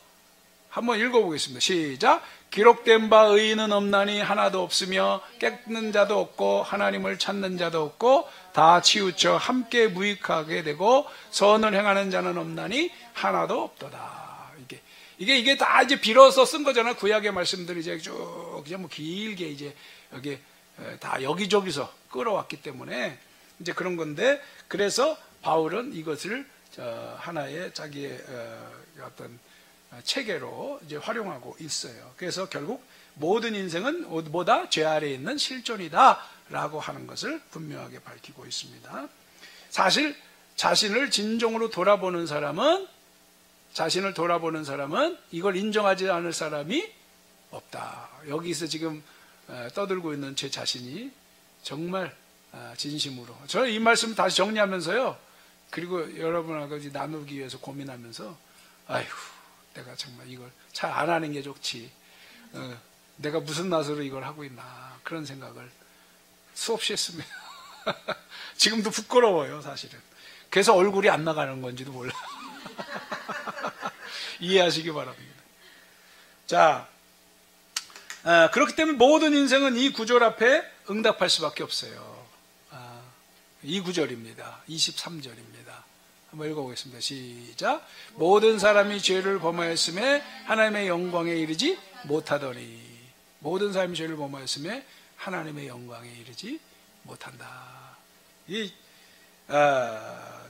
한번 읽어보겠습니다. 시작. 기록된 바 의인은 없나니 하나도 없으며 깨끗는 자도 없고 하나님을 찾는 자도 없고 다 치우쳐 함께 무익하게 되고 선을 행하는 자는 없나니 하나도 없도다. 이게 다 이제 빌어서 쓴 거잖아요. 구약의 말씀들이 이제 쭉 그냥 뭐 길게 이제 여기 다 여기저기서 끌어왔기 때문에 이제 그런 건데, 그래서 바울은 이것을 하나의 자기의 어떤 체계로 이제 활용하고 있어요. 그래서 결국 모든 인생은 뭐다? 죄 아래에 있는 실존이다라고 하는 것을 분명하게 밝히고 있습니다. 사실 자신을 진정으로 돌아보는 사람은 이걸 인정하지 않을 사람이 없다. 여기서 지금 떠들고 있는 제 자신이 정말 진심으로, 저는 이 말씀 다시 정리하면서요, 그리고 여러분하고 나누기 위해서 고민하면서, 아이고, 내가 정말 이걸 잘 안 하는 게 좋지, 내가 무슨 낯으로 이걸 하고 있나, 그런 생각을 수없이 했습니다. 지금도 부끄러워요, 사실은. 그래서 얼굴이 안 나가는 건지도 몰라. 이해하시기 바랍니다. 자, 그렇기 때문에 모든 인생은 이 구절 앞에 응답할 수밖에 없어요. 이 구절입니다. 23절입니다. 한번 읽어보겠습니다. 시작. 모든 사람이 죄를 범하였음에 하나님의 영광에 이르지 못하더니. 모든 사람이 죄를 범하였음에 하나님의 영광에 이르지 못한다.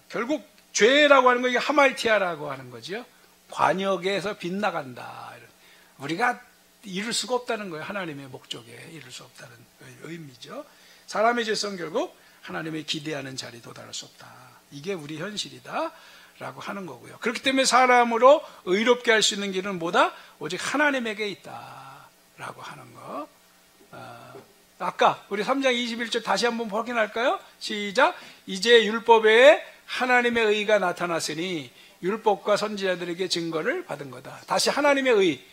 결국 죄라고 하는 거 이게 하말티아라고 하는 거죠. 관역에서 빗나간다. 우리가 이룰 수가 없다는 거예요. 하나님의 목적에 이룰 수 없다는 의미죠. 사람의 죄성 결국 하나님의 기대하는 자리에 도달할 수 없다. 이게 우리 현실이다 라고 하는 거고요. 그렇기 때문에 사람으로 의롭게 할 수 있는 길은 뭐다? 오직 하나님에게 있다 라고 하는 거. 아까 우리 3장 21절 다시 한번 확인할까요? 시작. 이제 율법에 하나님의 의가 나타났으니 율법과 선지자들에게 증거를 받은 거다. 다시 하나님의 의.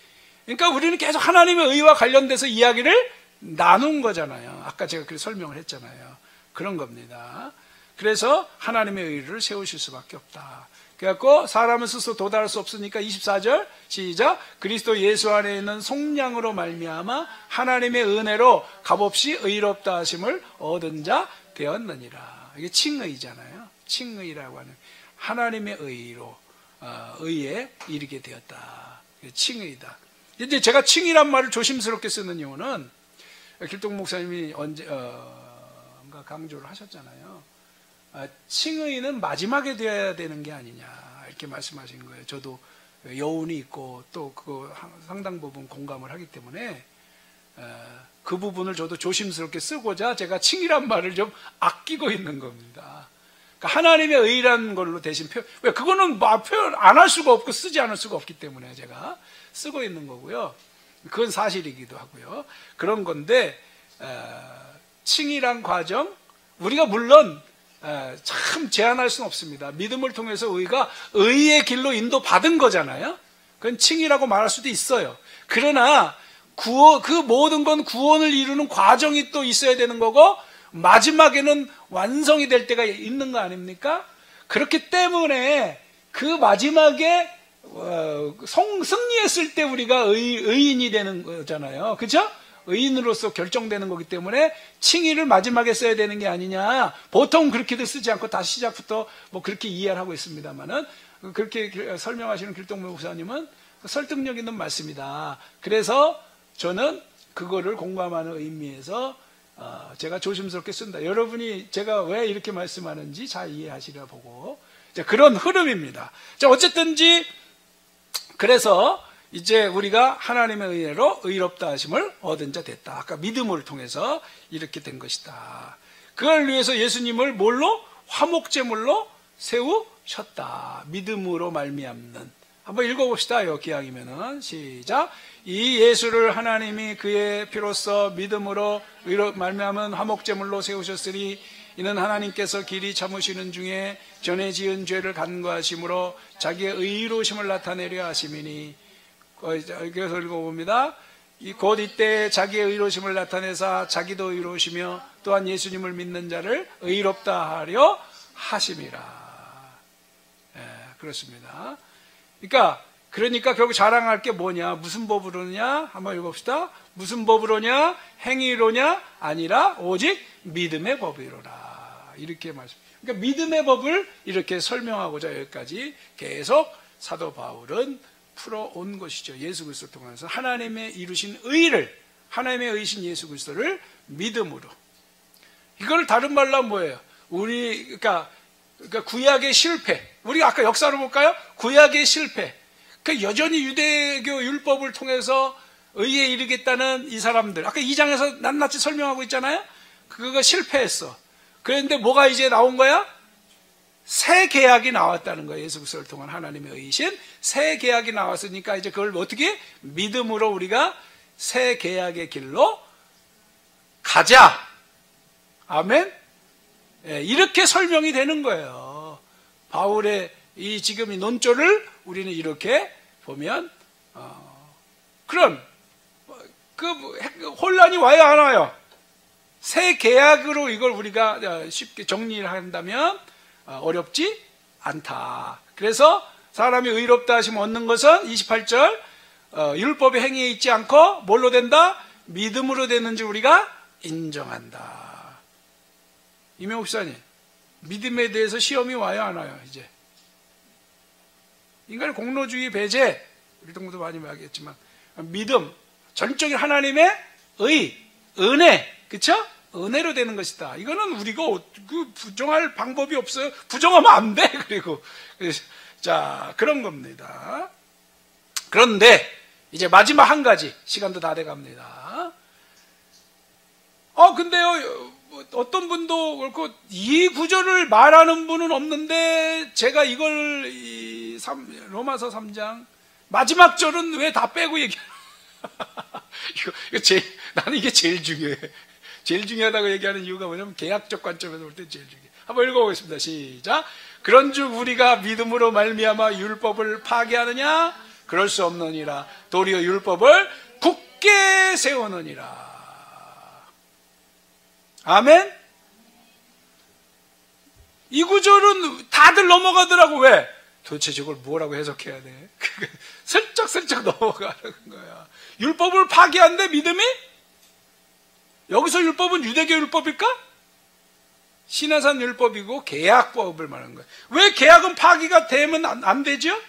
그러니까 우리는 계속 하나님의 의와 관련돼서 이야기를 나눈 거잖아요. 아까 제가 그렇게 설명을 했잖아요. 그런 겁니다. 그래서 하나님의 의를 세우실 수밖에 없다. 그래갖고 사람은 스스로 도달할 수 없으니까 24절 시작. 그리스도 예수 안에 있는 속량으로 말미암아 하나님의 은혜로 값없이 의롭다 하심을 얻은 자 되었느니라. 이게 칭의잖아요. 칭의라고 하는 하나님의 의로 의에 이르게 되었다. 칭의다. 이제 제가 칭의란 말을 조심스럽게 쓰는 이유는 길동 목사님이 언제 강조를 하셨잖아요. 칭의는 마지막에 되어야 되는 게 아니냐 이렇게 말씀하신 거예요. 저도 여운이 있고 또 그 상당 부분 공감을 하기 때문에 그 부분을 저도 조심스럽게 쓰고자 제가 칭의란 말을 좀 아끼고 있는 겁니다. 그러니까 하나님의 의라는 걸로 대신 표현, 왜 그거는 표현 안 할 수가 없고 쓰지 않을 수가 없기 때문에 제가 쓰고 있는 거고요. 그건 사실이기도 하고요. 그런 건데 칭의란 과정 우리가 물론 참 제한할 수는 없습니다. 믿음을 통해서 의가 의의 길로 인도받은 거잖아요. 그건 칭의라고 말할 수도 있어요. 그러나 그 모든 건 구원을 이루는 과정이 또 있어야 되는 거고 마지막에는 완성이 될 때가 있는 거 아닙니까? 그렇기 때문에 그 마지막에 승리했을 때 우리가 의인이 되는 거잖아요. 그렇죠? 의인으로서 결정되는 거기 때문에 칭의를 마지막에 써야 되는 게 아니냐. 보통 그렇게도 쓰지 않고 다시 시작부터 뭐 그렇게 이해를 하고 있습니다만은 그렇게 설명하시는 길동무 목사님은 설득력 있는 말씀이다. 그래서 저는 그거를 공감하는 의미에서 제가 조심스럽게 쓴다. 여러분이 제가 왜 이렇게 말씀하는지 잘 이해하시려 보고 그런 흐름입니다. 자, 어쨌든지 그래서 이제 우리가 하나님의 은혜로 의롭다 하심을 얻은 자 됐다. 아까 믿음을 통해서 이렇게 된 것이다. 그걸 위해서 예수님을 뭘로? 화목제물로 세우셨다. 믿음으로 말미암는. 한번 읽어봅시다. 요 기왕이면은 시작. 이 예수를 하나님이 그의 피로써 믿음으로 말미암은 화목제물로 세우셨으니 이는 하나님께서 길이 참으시는 중에 전에 지은 죄를 간과하심으로 자기의 의로우심을 나타내려 하심이니. 그래서 읽어봅니다. 곧 이때 자기의 의로우심을 나타내사 자기도 의로우시며 또한 예수님을 믿는 자를 의롭다 하려 하심이라. 그렇습니다. 그러니까 결국 자랑할 게 뭐냐? 무슨 법으로냐? 한번 읽어봅시다. 무슨 법으로냐? 행위로냐? 아니라 오직 믿음의 법이로라. 이렇게 말씀. 그러니까 믿음의 법을 이렇게 설명하고자 여기까지 계속 사도 바울은 풀어온 것이죠. 예수 그리스도를 통해서 하나님의 이루신 의를, 하나님의 의신 예수 그리스도를 믿음으로. 이걸 다른 말로 하면 뭐예요? 그러니까 구약의 실패. 우리가 아까 역사로 볼까요? 구약의 실패. 여전히 유대교 율법을 통해서 의에 이르겠다는 이 사람들. 아까 2장에서 낱낱이 설명하고 있잖아요? 그거 실패했어. 그런데 뭐가 이제 나온 거야? 새 계약이 나왔다는 거예요. 예수 그리스도를 통한 하나님의 의신 새 계약이 나왔으니까 이제 그걸 어떻게 믿음으로 우리가 새 계약의 길로 가자. 아멘. 이렇게 설명이 되는 거예요. 바울의 이 지금 이 논조를 우리는 이렇게 보면 그럼 그 혼란이 와요 안 와요? 새 계약으로 이걸 우리가 쉽게 정리를 한다면 어렵지 않다. 그래서 사람이 의롭다 하시면 얻는 것은 28절 율법의 행위에 있지 않고 뭘로 된다? 믿음으로 되는지 우리가 인정한다. 이명욱 목사님, 믿음에 대해서 시험이 와요 안 와요? 이제 인간의 공로주의 배제, 우리 동무도 많이 말하겠지만 믿음, 전적인 하나님의 은혜, 그쵸? 은혜로 되는 것이다. 이거는 우리가 부정할 방법이 없어요. 부정하면 안 돼. 그리고 자, 그런 겁니다. 그런데 이제 마지막 한 가지, 시간도 다 돼갑니다. 근데요, 어떤 분도 그렇고 이 구절을 말하는 분은 없는데 제가 이걸 로마서 3장 마지막 절은 왜 다 빼고 얘기하나? 나는 이게 제일 중요해. 제일 중요하다고 얘기하는 이유가 뭐냐면 계약적 관점에서 볼 때 제일 중요해. 한번 읽어보겠습니다. 시작. 그런즉 우리가 믿음으로 말미암아 율법을 파괴하느냐? 그럴 수 없느니라. 도리어 율법을 굳게 세우느니라. 아멘? 이 구절은 다들 넘어가더라고. 왜? 도대체 저걸 뭐라고 해석해야 돼? 슬쩍슬쩍 넘어가는 거야. 율법을 파괴한데 믿음이? 여기서 율법은 유대교 율법일까? 시내산 율법이고 계약법을 말하는 거예요. 왜 계약은 파기가 되면 안 되죠?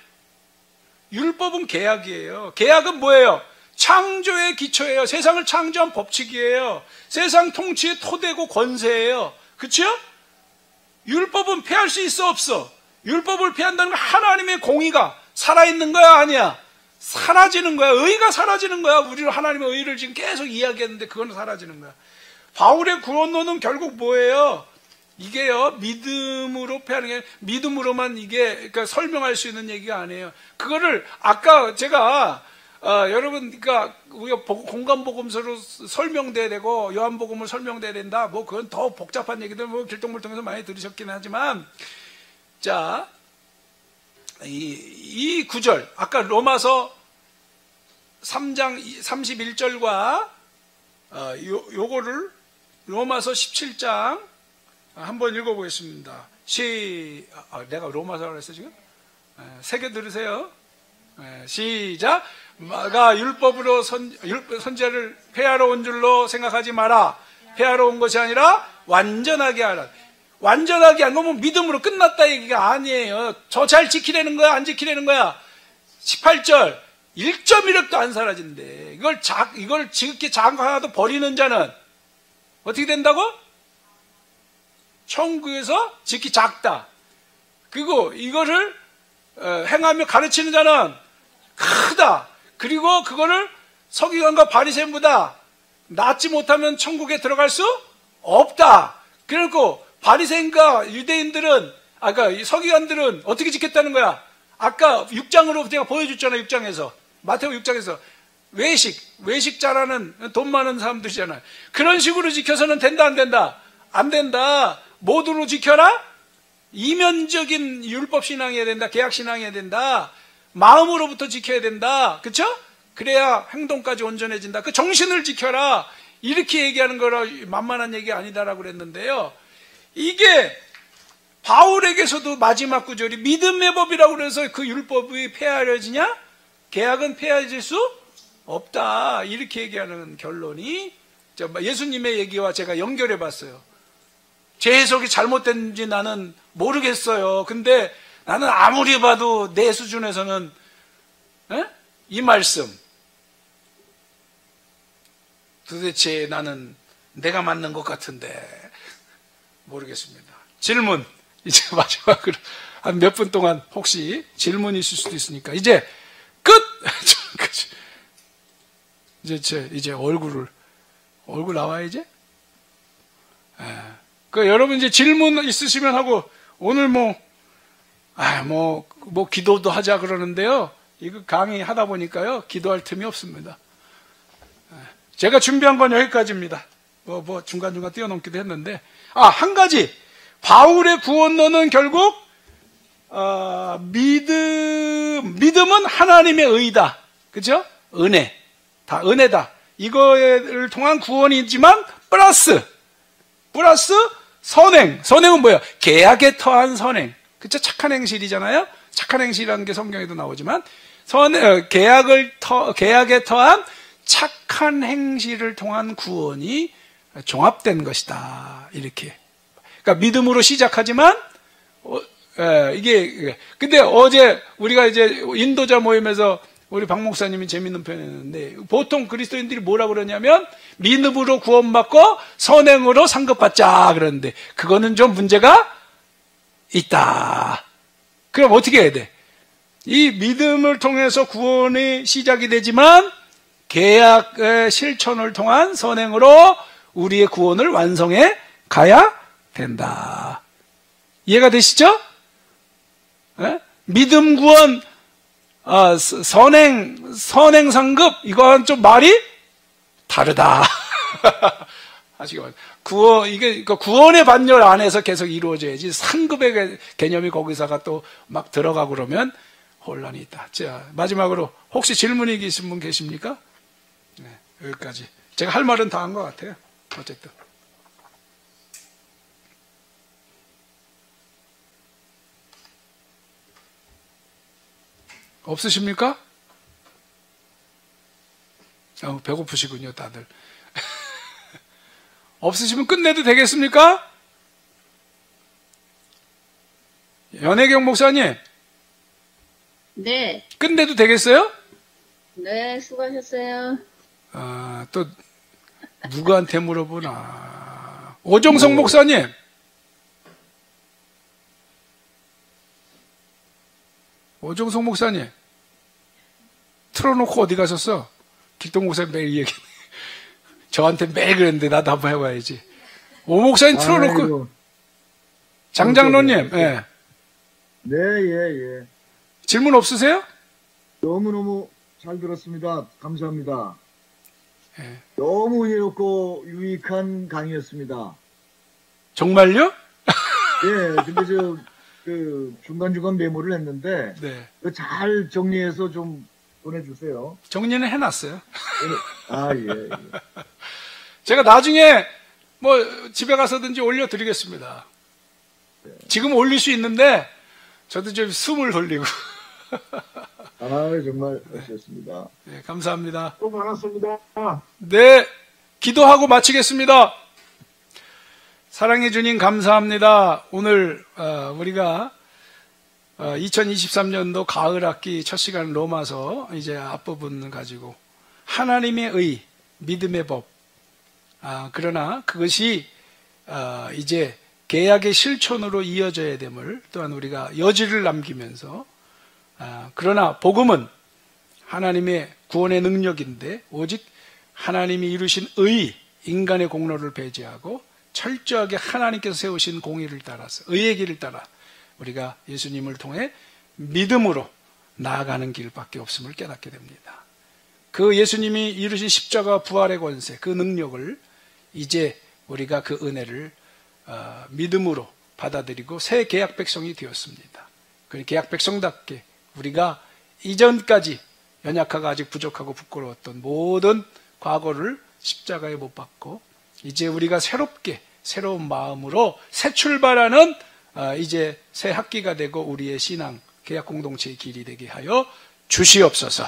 율법은 계약이에요. 계약은 뭐예요? 창조의 기초예요. 세상을 창조한 법칙이에요. 세상 통치의 토대고 권세예요. 그렇죠? 율법은 폐할 수 있어 없어? 율법을 폐한다는 건 하나님의 공의가 살아있는 거야 아니야? 사라지는 거야. 의가 사라지는 거야. 우리는 하나님의 의를 지금 계속 이야기했는데 그건 사라지는 거야. 바울의 구원론은 결국 뭐예요? 이게요, 믿음으로 폐하는 게, 믿음으로만 이게, 그러니까 설명할 수 있는 얘기가 아니에요. 그거를, 아까 제가, 여러분, 그러니까, 우리가 공간복음서로 설명돼야 되고, 요한복음을 설명돼야 된다. 뭐, 그건 더 복잡한 얘기들, 뭐, 길동물 통해서 많이 들으셨긴 하지만, 자, 이 구절, 아까 로마서 3장 31절과, 요거를, 로마서 17장, 한번 읽어보겠습니다. 내가 로마서라고 했어 지금? 세게 들으세요. 시작. 마가 율법으로 선지자를 폐하러 온 줄로 생각하지 마라. 폐하러 온 것이 아니라 완전하게 하라. 완전하게 한 거면 믿음으로 끝났다 얘기가 아니에요. 저 잘 지키려는 거야? 안 지키려는 거야? 18절 1.1억도 안 사라진대. 이걸 지극히 작은 거 하나도 버리는 자는 어떻게 된다고? 천국에서 지극히 작다. 그리고 이거를 행하며 가르치는 자는 크다. 그리고 그거를 서기관과 바리새인보다 낫지 못하면 천국에 들어갈 수 없다. 그리고 바리새인과 유대인들은 그러니까 서기관들은 어떻게 지켰다는 거야? 아까 6장으로 제가 보여줬잖아. 6장에서 마태오 6장에서 외식자라는 돈 많은 사람들이잖아요. 그런 식으로 지켜서는 된다 안 된다? 안 된다. 모두로 지켜라? 이면적인 율법 신앙이어야 된다. 계약 신앙이어야 된다. 마음으로부터 지켜야 된다. 그쵸? 그래야 행동까지 온전해진다. 그 정신을 지켜라. 이렇게 얘기하는 거라 만만한 얘기 아니다라고 그랬는데요. 이게 바울에게서도 마지막 구절이 믿음의 법이라고 그래서 그 율법이 폐하려지냐? 계약은 폐하질 수 없다. 이렇게 얘기하는 결론이 예수님의 얘기와 제가 연결해 봤어요. 제 해석이 잘못된지 나는 모르겠어요. 근데 나는 아무리 봐도 내 수준에서는 이 말씀 도대체 나는 내가 맞는 것 같은데 모르겠습니다. 질문 이제 마지막으로 한 몇 분 동안 혹시 질문이 있을 수도 있으니까 이제 끝! 이제 얼굴 나와야 이제? 여러분 이제 질문 있으시면 하고, 오늘 기도도 하자 그러는데요. 이거 강의 하다 보니까요, 기도할 틈이 없습니다. 제가 준비한 건 여기까지입니다. 중간중간 뛰어넘기도 했는데, 한 가지. 바울의 구원론은 결국, 믿음은 하나님의 의다. 그죠? 다 은혜다. 이거를 통한 구원이지만, 플러스 선행은 뭐예요? 계약에 터한 선행. 그쵸? 착한 행실이잖아요? 착한 행실이라는 게 성경에도 나오지만, 계약에 터한 착한 행실을 통한 구원이 종합된 것이다. 이렇게. 그러니까 믿음으로 시작하지만, 근데 어제 우리가 이제 인도자 모임에서 우리 박 목사님이 재밌는 표현했는데, 보통 그리스도인들이 뭐라 그러냐면, 믿음으로 구원받고 선행으로 상급받자 그러는데, 그거는 좀 문제가 있다. 그럼 어떻게 해야 돼? 이 믿음을 통해서 구원이 시작이 되지만, 계약의 실천을 통한 선행으로 우리의 구원을 완성해 가야 된다. 이해가 되시죠? 네? 믿음 구원, 선행 상급, 이건 좀 말이 다르다. 아시기 바랍니다. 이게 구원의 반열 안에서 계속 이루어져야지, 상급의 개념이 거기서가 또 막 들어가고 그러면 혼란이 있다. 자, 마지막으로 혹시 질문이 있으신 분 계십니까? 네, 여기까지. 제가 할 말은 다 한 것 같아요. 어쨌든. 없으십니까? 배고프시군요, 다들. 없으시면 끝내도 되겠습니까? 연혜경 목사님. 네. 끝내도 되겠어요? 네, 수고하셨어요. 또 누구한테 물어보나. 오종성 목사님. 오종성 목사님. 틀어놓고 어디 가셨어? 길동 목사님 매일 얘기. 저한테 매일 그랬는데 나도 한번 해봐야지. 오 목사님 틀어놓고. 아이고. 장장로님. 예. 네, 예, 예. 질문 없으세요? 너무너무 잘 들었습니다. 감사합니다. 예. 너무 은혜롭고 유익한 강의였습니다. 정말요? 예, 근데 중간중간 메모를 했는데, 네. 잘 정리해서 좀 보내주세요. 정리는 해놨어요. 예. 제가 나중에 집에 가서든지 올려드리겠습니다. 네. 지금 올릴 수 있는데, 저도 좀 숨을 돌리고. 정말 멋있었습니다. 네, 감사합니다. 또 많았습니다. 네, 기도하고 마치겠습니다. 사랑해 주님 감사합니다. 오늘 우리가 2023년도 가을 학기 첫 시간 로마서 이제 앞부분을 가지고 하나님의 의, 믿음의 법. 그러나 그것이 이제 계약의 실천으로 이어져야 됨을 또한 우리가 여지를 남기면서 그러나 복음은 하나님의 구원의 능력인데 오직 하나님이 이루신 의, 인간의 공로를 배제하고 철저하게 하나님께서 세우신 공의를 따라서 의의 길을 따라 우리가 예수님을 통해 믿음으로 나아가는 길밖에 없음을 깨닫게 됩니다. 그 예수님이 이루신 십자가 부활의 권세, 그 능력을 이제 우리가 그 은혜를 믿음으로 받아들이고 새 계약 백성이 되었습니다. 그 계약 백성답게 우리가 이전까지 연약하고 아직 부족하고 부끄러웠던 모든 과거를 십자가에 못 박고 이제 우리가 새롭게 새로운 마음으로 새 출발하는 이제 새 학기가 되고 우리의 신앙 계약 공동체의 길이 되게 하여 주시옵소서.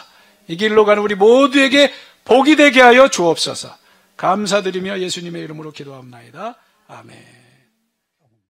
이 길로 가는 우리 모두에게 복이 되게 하여 주옵소서. 감사드리며 예수님의 이름으로 기도합나이다. 아멘.